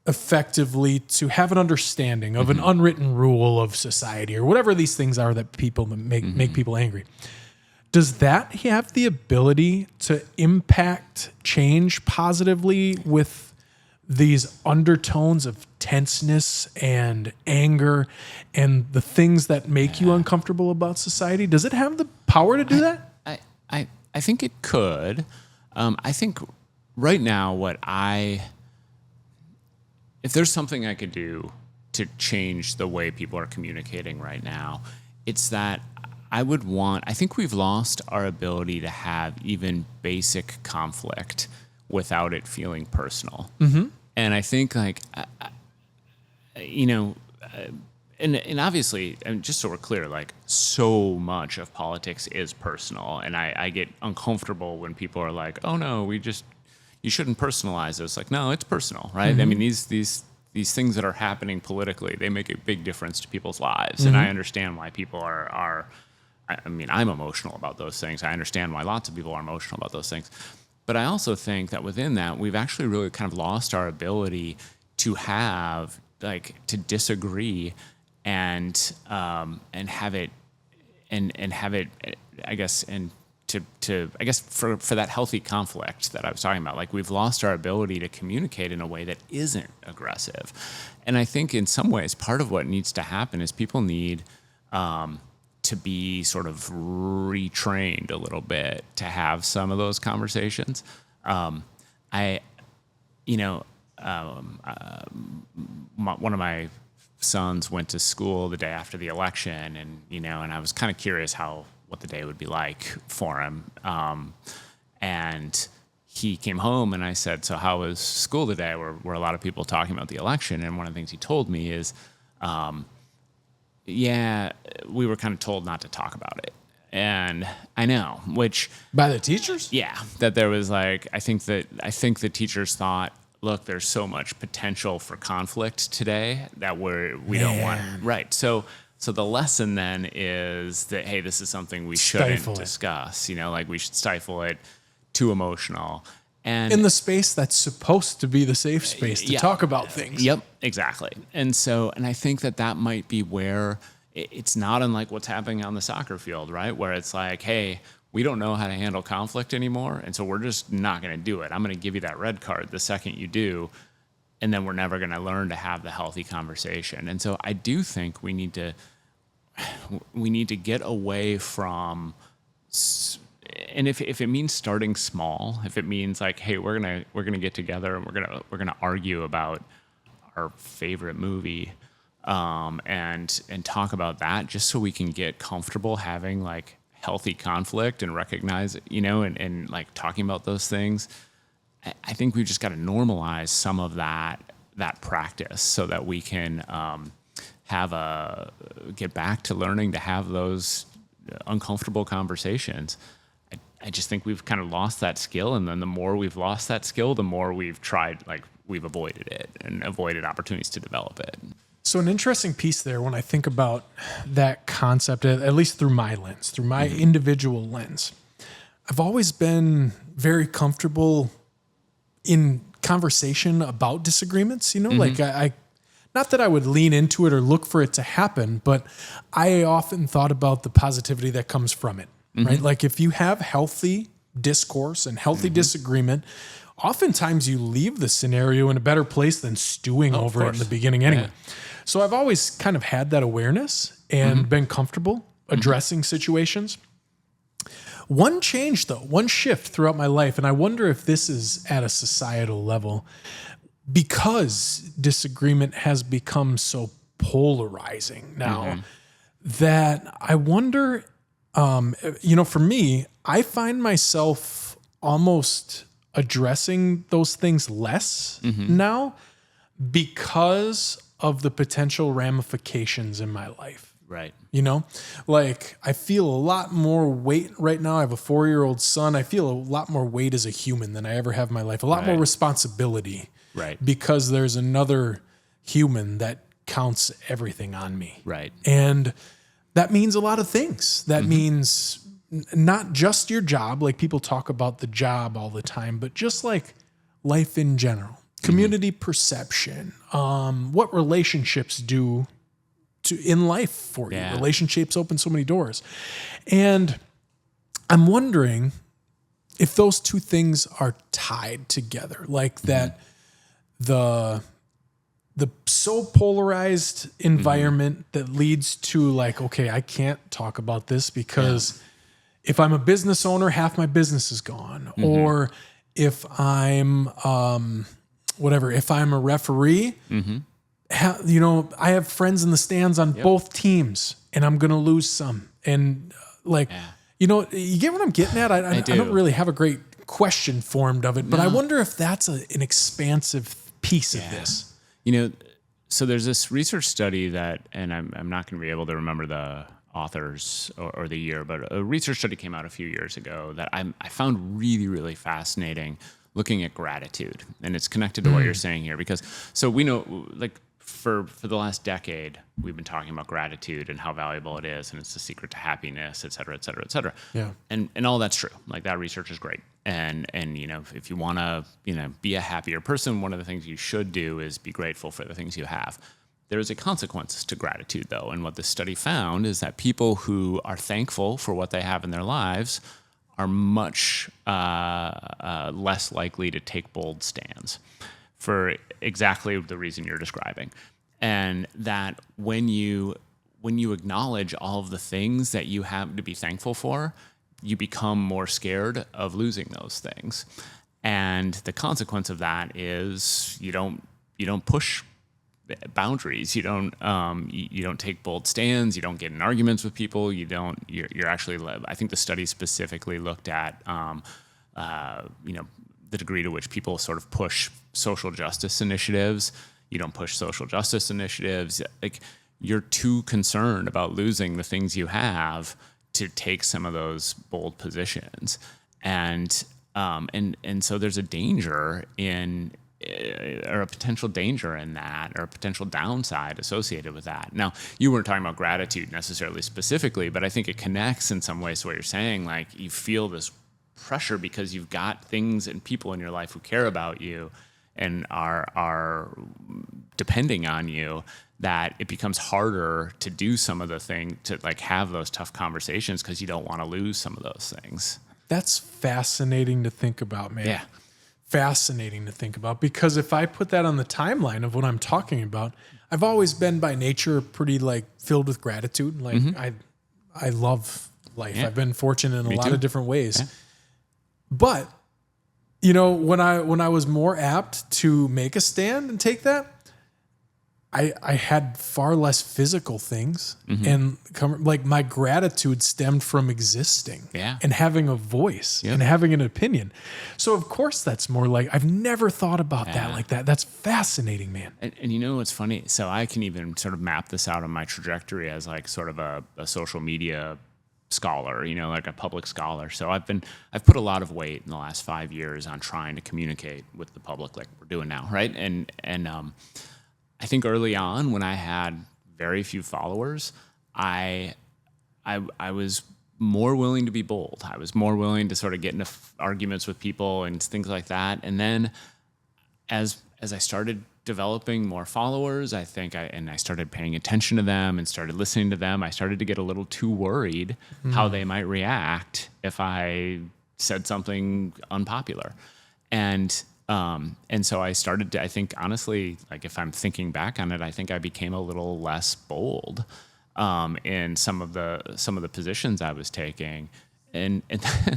effectively, to have an understanding of an unwritten rule of society, or whatever these things are that people make people angry, does that have the ability to impact change positively with these undertones of tenseness and anger and the things that make you uncomfortable about society? Does it have the power to do that? I think it could. I think right now if there's something I could do to change the way people are communicating right now, it's that I think we've lost our ability to have even basic conflict without it feeling personal. And I think, like, and obviously, and just so we're clear, like, so much of politics is personal. And I get uncomfortable when people are like, oh no, you shouldn't personalize this. Like, no, it's personal, right? I mean, these things that are happening politically, they make a big difference to people's lives. And I understand why people I'm emotional about those things. I understand why lots of people are emotional about those things. But I also think that within that, we've actually really kind of lost our ability to have, like, to disagree and have it, I guess, and I guess for that healthy conflict that I was talking about. Like, we've lost our ability to communicate in a way that isn't aggressive. And I think in some ways, part of what needs to happen is people need to be sort of retrained a little bit to have some of those conversations. One of my sons went to school the day after the election, and I was kind of curious what the day would be like for him. And he came home, and I said, so how was school today? Were a lot of people talking about the election? And one of the things he told me is, we were kind of told not to talk about it. And I know, which... By the teachers? Yeah. That there was, like, I think the teachers thought, look, there's so much potential for conflict today that we don't want... Right. So the lesson then is that, hey, this is something we shouldn't discuss. Like, we should stifle it, too emotional. And in the space that's supposed to be the safe space to Yeah. talk about things. Yep, exactly. And I think that might be where it's not unlike what's happening on the soccer field, right? Where it's like, hey, we don't know how to handle conflict anymore, and so we're just not going to do it. I'm going to give you that red card the second you do, and then we're never going to learn to have the healthy conversation. And so I do think we need to get away from, and if it means starting small, if it means like, hey, we're gonna get together and we're gonna argue about our favorite movie, and talk about that, just so we can get comfortable having like healthy conflict and recognize, and like talking about those things. I think we've just got to normalize some of that practice so that we can get back to learning to have those uncomfortable conversations. I just think we've kind of lost that skill, and then the more we've lost that skill, the more we've avoided it and avoided opportunities to develop it. So an interesting piece there when I think about that concept, at least through my lens, through my individual lens, I've always been very comfortable in conversation about disagreements, like I not that I would lean into it or look for it to happen, but I often thought about the positivity that comes from it, right? Like if you have healthy discourse and healthy disagreement, oftentimes you leave the scenario in a better place than stewing over it in the beginning anyway. Yeah. So I've always kind of had that awareness and been comfortable addressing situations. One change though, one shift throughout my life, and I wonder if this is at a societal level, because disagreement has become so polarizing now, that I wonder, for me, I find myself almost addressing those things less now because of the potential ramifications in my life. Right. Like I feel a lot more weight right now. I have a 4-year-old son. I feel a lot more weight as a human than I ever have in my life. A lot more responsibility. Right. Because there's another human that counts everything on me. Right. And that means a lot of things. That means not just your job, like people talk about the job all the time, but just like life in general, community perception, what relationships do in life for you. Relationships open so many doors. And I'm wondering if those two things are tied together, like that the so polarized environment that leads to like, okay, I can't talk about this because if I'm a business owner, half my business is gone. Or if I'm if I'm a referee, I have friends in the stands on both teams and I'm going to lose some. And you get what I'm getting at? I don't really have a great question formed of it, but I wonder if that's an expansive piece of this. So there's this research study that, and I'm not going to be able to remember the authors or the year, but a research study came out a few years ago that I found really, really fascinating, looking at gratitude. And it's connected to what you're saying here, because so we know, like, for the last decade, we've been talking about gratitude and how valuable it is, and it's the secret to happiness, et cetera, et cetera, et cetera. Yeah. And all that's true. Like, that research is great. And if you want to, be a happier person, one of the things you should do is be grateful for the things you have. There is a consequence to gratitude, though. And what this study found is that people who are thankful for what they have in their lives are much less likely to take bold stands for exactly the reason you're describing. And that when you acknowledge all of the things that you have to be thankful for, you become more scared of losing those things. And the consequence of that is you don't push boundaries. You don't take bold stands. You don't get in arguments with people. You're actually, I think the study specifically looked at, the degree to which people sort of push social justice initiatives. You don't push social justice initiatives. Like, you're too concerned about losing the things you have to take some of those bold positions. And so there's a danger or a potential danger in that, or a potential downside associated with that. Now, you weren't talking about gratitude necessarily specifically, but I think it connects in some ways to what you're saying. Like, you feel this pressure because you've got things and people in your life who care about you and are depending on you, that it becomes harder to do some of the thing, to like have those tough conversations because you don't want to lose some of those things. That's fascinating to think about, man. Yeah. Fascinating to think about, because if I put that on the timeline of what I'm talking about, I've always been by nature pretty like filled with gratitude. Like I love life. Yeah. I've been fortunate in a lot too. of different ways. Yeah. But you know, when I was more apt to make a stand and take that, I had far less physical things, and like my gratitude stemmed from existing and having a voice and having an opinion. So of course that's more like, I've never thought about that like that. That's fascinating, man. And you know what's funny? So I can even sort of map this out on my trajectory as like sort of a social media scholar, you know, like a public scholar. So I've put a lot of weight in the last 5 years on trying to communicate with the public like we're doing now, right? And I think early on when I had very few followers, I was more willing to be bold. I was more willing to sort of get into arguments with people and things like that. And then as I started developing more followers, I think I started paying attention to them and started listening to them, I started to get a little too worried how they might react if I said something unpopular. And so I started to, I think honestly, like if I'm thinking back on it, I think I became a little less bold in some of the positions I was taking. And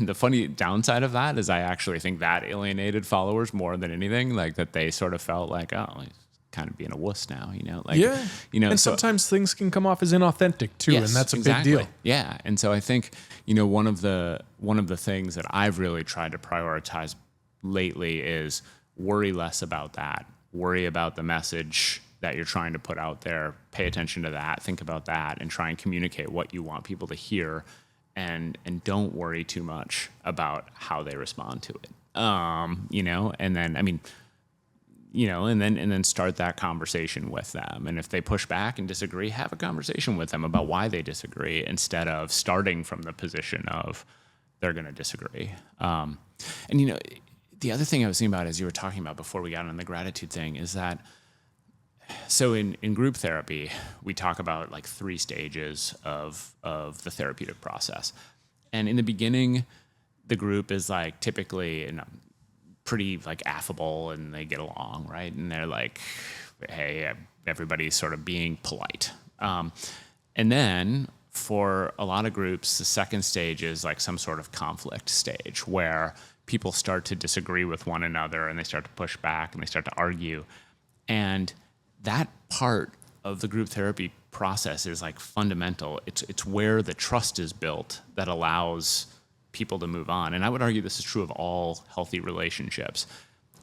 the funny downside of that is I actually think that alienated followers more than anything, like that they sort of felt like, oh, he's kind of being a wuss now, you know? Like, you know, and so, sometimes things can come off as inauthentic too, yes, and that's a exactly. big deal. Yeah. And so I think, you know, one of the things that I've really tried to prioritize lately is worry less about that. Worry about the message that you're trying to put out there. Pay attention to that. Think about that and try and communicate what you want people to hear. And don't worry too much about how they respond to it. You know, and then, I mean, you know, and then start that conversation with them. And if they push back and disagree, have a conversation with them about why they disagree instead of starting from the position of they're going to disagree. And, you know, the other thing I was thinking about as you were talking about before we got on the gratitude thing is that, so in group therapy, we talk about like 3 stages of the therapeutic process. And in the beginning, the group is like typically pretty like affable and they get along, right? And they're like, hey, everybody's sort of being polite. And then for a lot of groups, the second stage is like some sort of conflict stage where people start to disagree with one another and they start to push back and they start to argue. And that part of the group therapy process is like fundamental. It's where the trust is built that allows people to move on. And I would argue this is true of all healthy relationships.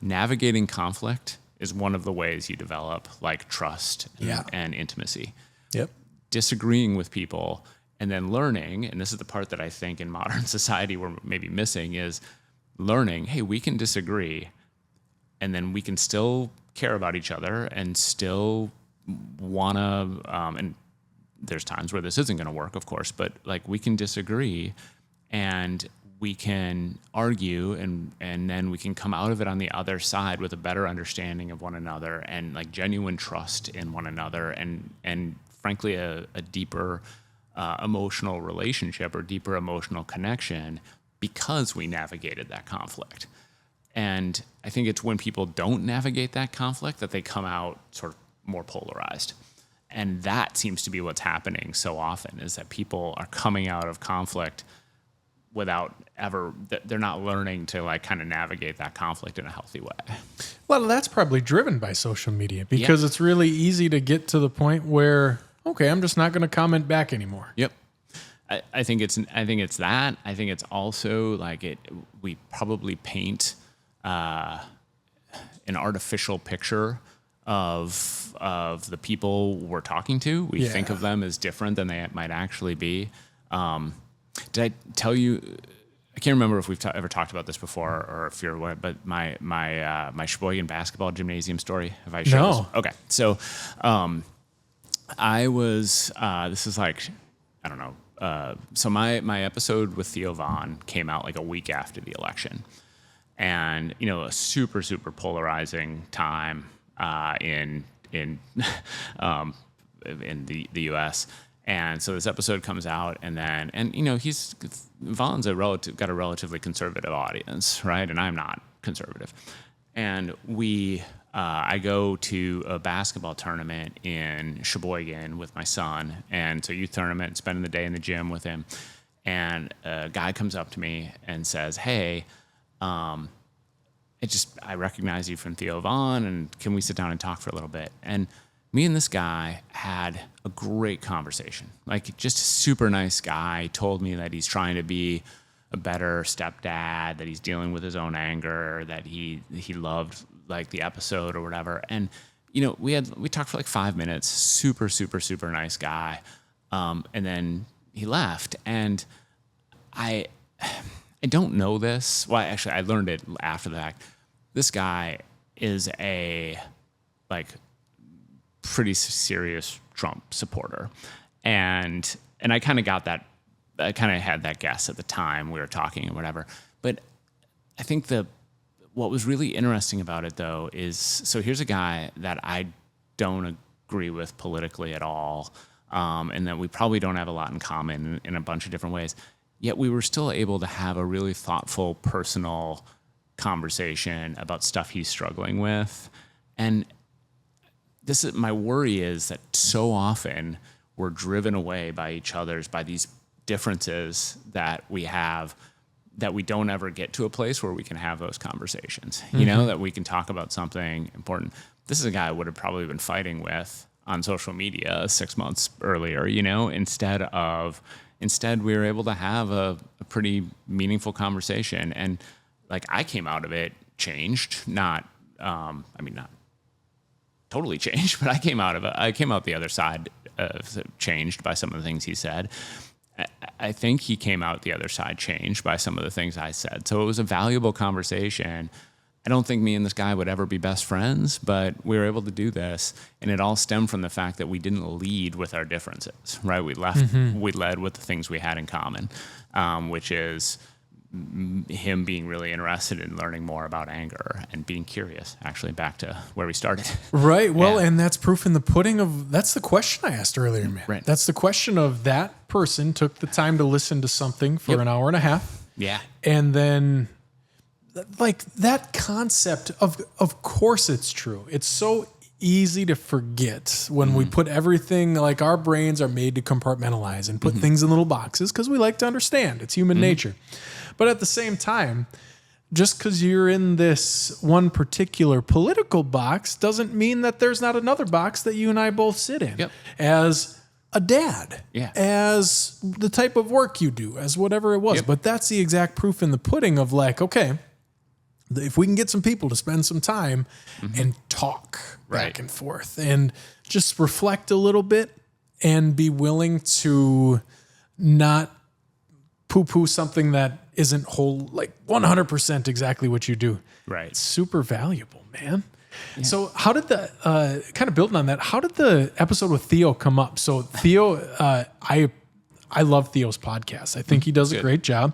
Navigating conflict is one of the ways you develop like trust and intimacy. Yep. Disagreeing with people and then learning, and this is the part that I think in modern society we're maybe missing, is learning, hey, we can disagree and then we can still care about each other and still want to, and there's times where this isn't going to work, of course, but like we can disagree and we can argue and then we can come out of it on the other side with a better understanding of one another and like genuine trust in one another and frankly a deeper emotional relationship or deeper emotional connection because we navigated that conflict. And I think it's when people don't navigate that conflict that they come out sort of more polarized. And that seems to be what's happening so often, is that people are coming out of conflict without ever, they're not learning to like kind of navigate that conflict in a healthy way. Well, that's probably driven by social media because it's really easy to get to the point where, okay, I'm just not going to comment back anymore. Yep. I think it's that. I think it's also like we probably paint an artificial picture of the people we're talking to. We think of them as different than they might actually be. Did I tell you? I can't remember if we've ever talked about this before, or if you're aware. But my Sheboygan basketball gymnasium story. Have I shared this? Okay, so I was. This is like, I don't know, so my episode with Theo Von came out like a week after the election, and a super polarizing time in the U.S. And so this episode comes out, and Vaughn's got a relatively conservative audience, right? And I'm not conservative. And I go to a basketball tournament in Sheboygan with my son, and it's a youth tournament, spending the day in the gym with him. And a guy comes up to me and says, "Hey, I recognize you from Theo Von, and can we sit down and talk for a little bit?" And me and this guy had a great conversation. Like, just a super nice guy. Told me that he's trying to be a better stepdad, that he's dealing with his own anger, that he loved like the episode or whatever. And we talked for like 5 minutes. Super nice guy. And then he left. And I don't know this. Well, actually, I learned it after the fact. This guy is a pretty serious Trump supporter, and I kind of got that. I kind of had that guess at the time we were talking and whatever. But I think what was really interesting about it, though, is so here's a guy that I don't agree with politically at all, and that we probably don't have a lot in common in a bunch of different ways. Yet we were still able to have a really thoughtful, personal conversation about stuff he's struggling with. And my worry is that so often we're driven away by these differences that we have, that we don't ever get to a place where we can have those conversations, that we can talk about something important. This is a guy I would have probably been fighting with on social media 6 months earlier, instead we were able to have a pretty meaningful conversation. And like, I came out of it changed, not totally changed, but I came out the other side changed by some of the things he said. I think he came out the other side changed by some of the things I said. So it was a valuable conversation. I don't think me and this guy would ever be best friends, but we were able to do this, and it all stemmed from the fact that we didn't lead with our differences, right? We led with the things we had in common, which is him being really interested in learning more about anger and being curious, actually back to where we started. Right. Well, and that's proof in the pudding that's the question I asked earlier, man. Right. That's the question of that person took the time to listen to something for an hour and a half. Yeah. And then like that concept of course it's true. It's so easy to forget when we put everything, like our brains are made to compartmentalize and put things in little boxes because we like to understand. It's human nature. But at the same time, just because you're in this one particular political box doesn't mean that there's not another box that you and I both sit in as a dad, as the type of work you do, as whatever it was. But that's the exact proof in the pudding of like, okay, if we can get some people to spend some time and talk back and forth and just reflect a little bit and be willing to not poo-poo something that isn't whole, like 100% exactly what you do. Right. It's super valuable, man. Yeah. So how did kind of building on that, how did the episode with Theo come up? So Theo, I love Theo's podcast. I think he does a great job.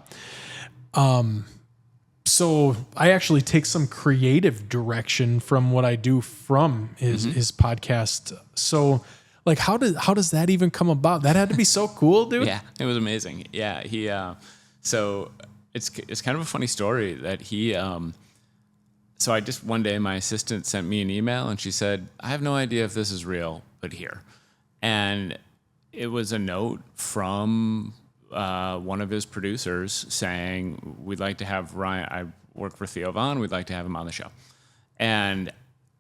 So I actually take some creative direction from what I do from his podcast. So like, how does that even come about? That had to be so cool, dude. Yeah, it was amazing. Yeah, he. So it's kind of a funny story that he. So I just one day my assistant sent me an email and she said, "I have no idea if this is real, but here," and it was a note from one of his producers saying, "We'd like to have Ryan. I work for Theo Von. We'd like to have him on the show," and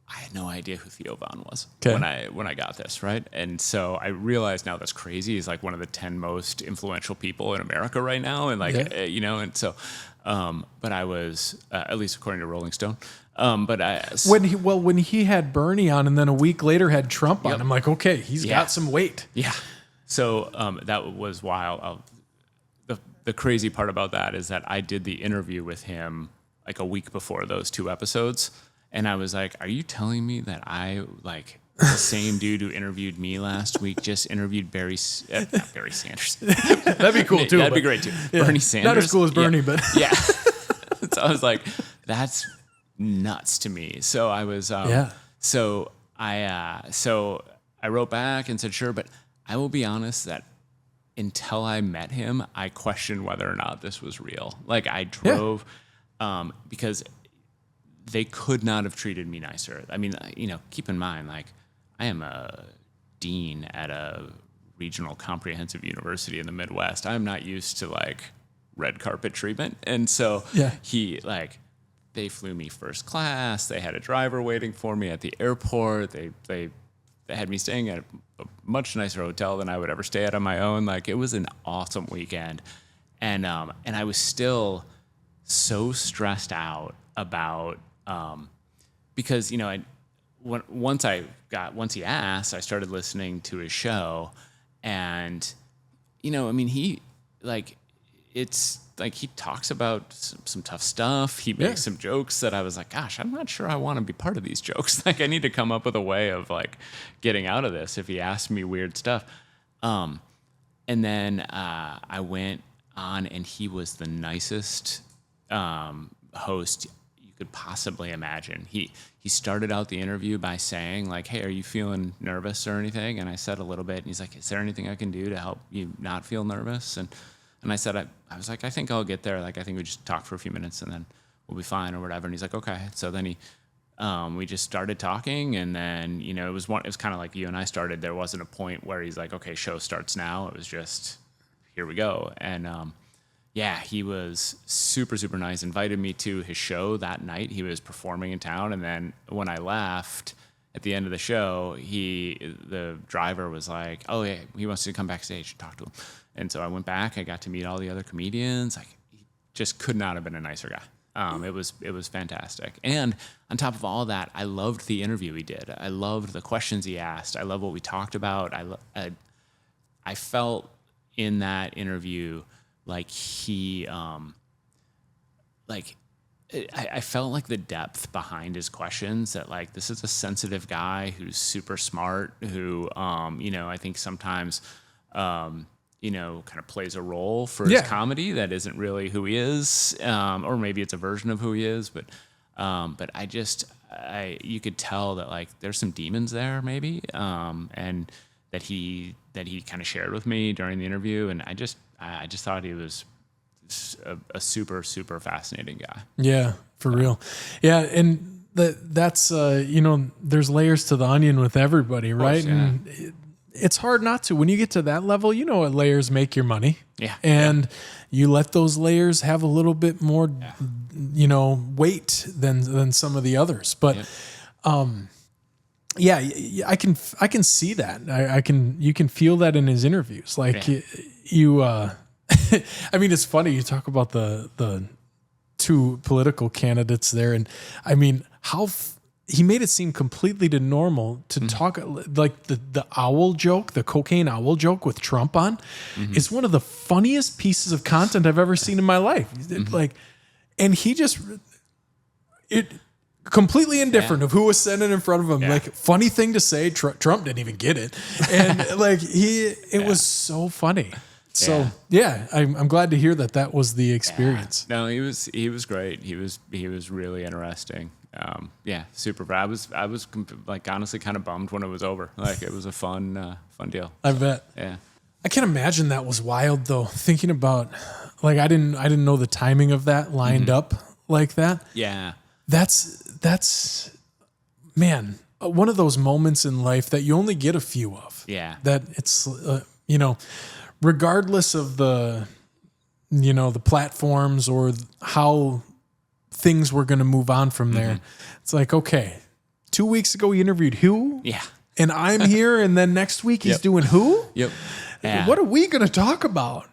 I had no idea who Theo Von was when I got this, right? And so I realized now that's crazy. He's like one of the 10 most influential people in America right now. And like, and so, but I was, at least according to Rolling Stone. When he had Bernie on and then a week later had Trump on, I'm like, okay, he's got some weight. Yeah. So that was wild. The crazy part about that is that I did the interview with him like a week before those two episodes. And I was like, are you telling me that I like the same dude who interviewed me last week just interviewed not Barry Sanders. That'd be cool too. That'd be but- great too. yeah. Bernie Sanders. Not as cool as Bernie, Yeah. but Yeah. So I was like, that's nuts to me. So I was, so I wrote back and said, sure, but I will be honest that until I met him, I questioned whether or not this was real. Like I drove, because they could not have treated me nicer. I mean, keep in mind, like I am a dean at a regional comprehensive university in the Midwest. I'm not used to like red carpet treatment. And so they flew me first class. They had a driver waiting for me at the airport. They had me staying at a much nicer hotel than I would ever stay at on my own. Like it was an awesome weekend. And I was still so stressed out about, because, once he asked, I started listening to his show and, it's like he talks about some tough stuff. He makes some jokes that I was like, gosh, I'm not sure I want to be part of these jokes. Like I need to come up with a way of like getting out of this if he asks me weird stuff. And then I went on and he was the nicest host you could possibly imagine. He started out the interview by saying like, hey, are you feeling nervous or anything? And I said a little bit and he's like, is there anything I can do to help you not feel nervous? And I said, I was like, I think I'll get there. Like, I think we just talk for a few minutes and then we'll be fine or whatever. And he's like, okay. So then we just started talking and then, it was kind of like you and I started. There wasn't a point where he's like, okay, show starts now. It was just, here we go. And, he was super, super nice. Invited me to his show that night. He was performing in town. And then when I left at the end of the show, the driver was like, oh yeah, he wants to come backstage and talk to him. And so I went back. I got to meet all the other comedians. Like, he just could not have been a nicer guy. It was fantastic. And on top of all that, I loved the interview he did. I loved the questions he asked. I love what we talked about. I felt in that interview like I felt like the depth behind his questions, that like this is a sensitive guy who's super smart, who I think sometimes kind of plays a role for his comedy that isn't really who he is, or maybe it's a version of who he is, but you could tell that like there's some demons there maybe, and that he kind of shared with me during the interview, and I just thought he was a super, super fascinating guy. Yeah, for real. Yeah, and that's there's layers to the onion with everybody, right? Yeah. And it's hard not to. When you get to that level, what layers make your money. Yeah. And you let those layers have a little bit more, weight than some of the others. But I can see that. You can feel that in his interviews. Like you I mean, it's funny you talk about the two political candidates there, and I mean he made it seem completely normal to talk like the owl joke, the cocaine owl joke with Trump on, is one of the funniest pieces of content I've ever seen in my life. Like, and he just completely indifferent of who was sitting in front of him. Like, funny thing to say. Trump didn't even get it, and like it was so funny. So I'm glad to hear that was the experience. Yeah. No, he was great. He was really interesting. Super. I was like honestly kind of bummed when it was over. Like it was a fun deal. I bet. Yeah. I can imagine that was wild though. Thinking about like I didn't know the timing of that lined up like that. Yeah. That's man, one of those moments in life that you only get a few of. Yeah. That it's regardless of the platforms or how things were going to move on from there. It's like, okay, 2 weeks ago he interviewed who? Yeah. And I'm here, and then next week he's doing who? Yep. Yeah. What are we going to talk about?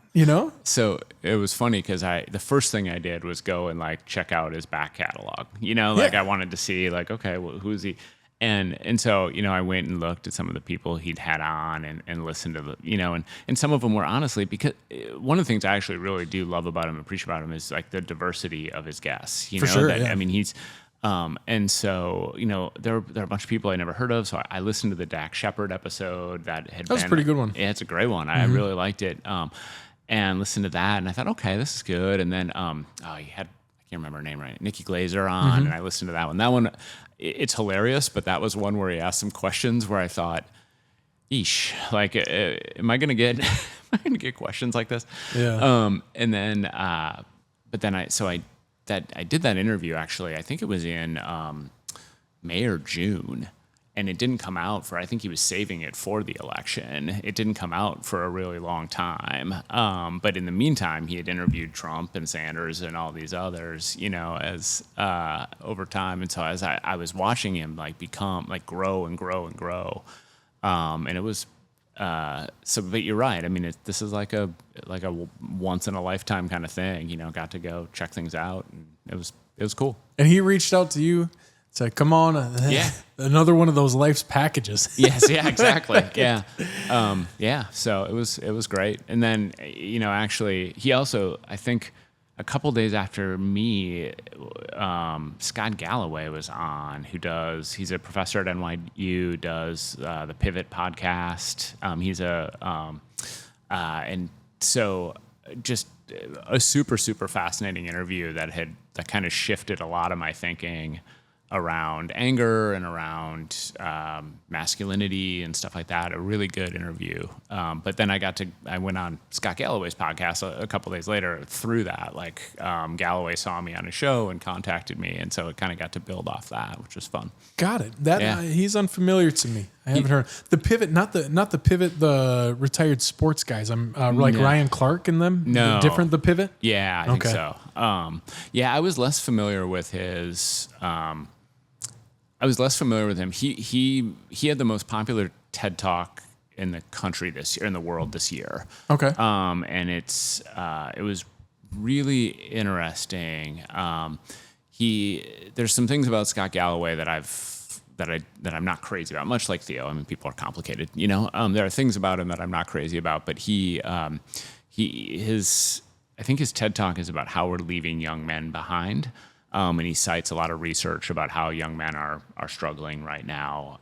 So it was funny because the first thing I did was go and like check out his back catalog. I wanted to see like, okay, well, who's he? And so, I went and looked at some of the people he'd had on and listened to the, and some of them were honestly, because one of the things I actually really do love about him, appreciate about him is like the diversity of his guests, For sure, yeah. I mean, he's, And so, there are a bunch of people I never heard of. So I listened to the Dak Shepard episode that had That was a pretty good one. Yeah, it's a great one. I really liked it. And listened to that, and I thought, okay, this is good. And then, he had, I can't remember her name right, Nikki Glazer on, and I listened to that one. That one, it's hilarious, but that was one where he asked some questions where I thought, eesh, like, am I gonna get, questions like this? Yeah. And then, but then I did that interview actually. I think it was in May or June, and it didn't come out for. I think he was saving it for the election. It didn't come out for a really long time. But in the meantime, he had interviewed Trump and Sanders and all these others, as over time. And so as I was watching him grow and grow and grow, and it was. But you're right. I mean, this is like a once in a lifetime kind of thing. Got to go check things out, and it was cool. And he reached out to you, said, "Come on, Yeah. another one of those life's packages." Yes, yeah, exactly. Yeah, yeah. So it was great. And then actually, he also, I think, a couple days after me, Scott Galloway was on, he's a professor at NYU, does the Pivot podcast. He's and so just a super, super fascinating interview that kind of shifted a lot of my thinking around anger and around masculinity and stuff like that. A really good interview. But then I went on Scott Galloway's podcast a couple days later through that. Galloway saw me on a show and contacted me, and so it kind of got to build off that, which was fun. Got it. Yeah. He's unfamiliar to me. I haven't heard the Pivot, not the Pivot, the retired sports guys. I'm like Ryan Clark and them. No, different. The Pivot. Yeah, I think so. I was less familiar with his. I was less familiar with him. He had the most popular TED Talk in the country this year, in the world this year. Okay. And it was really interesting. There's some things about Scott Galloway that I'm not crazy about. Much like Theo, I mean, people are complicated. There are things about him that I'm not crazy about. But I think his TED Talk is about how we're leaving young men behind. And he cites a lot of research about how young men are struggling right now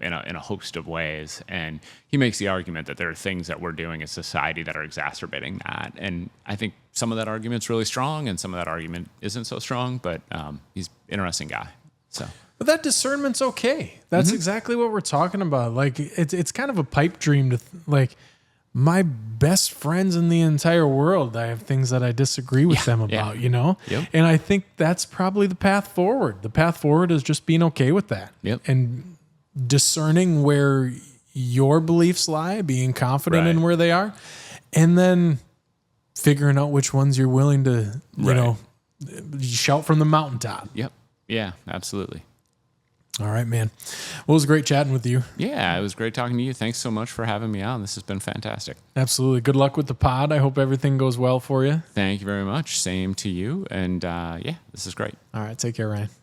in a host of ways. And he makes the argument that there are things that we're doing as society that are exacerbating that. And I think some of that argument's really strong, and some of that argument isn't so strong. But he's an interesting guy. So. But that discernment's okay. That's exactly what we're talking about. Like it's kind of a pipe dream to my best friends in the entire world, I have things that I disagree with them about, Yep. And I think that's probably the path forward. The path forward is just being okay with that. Yep. And discerning where your beliefs lie, being confident in where they are, and then figuring out which ones you're willing to, shout from the mountaintop. Yep. Yeah, absolutely. All right, man. Well, it was great chatting with you. Yeah, it was great talking to you. Thanks so much for having me on. This has been fantastic. Absolutely. Good luck with the pod. I hope everything goes well for you. Thank you very much. Same to you. And this is great. All right. Take care, Ryan.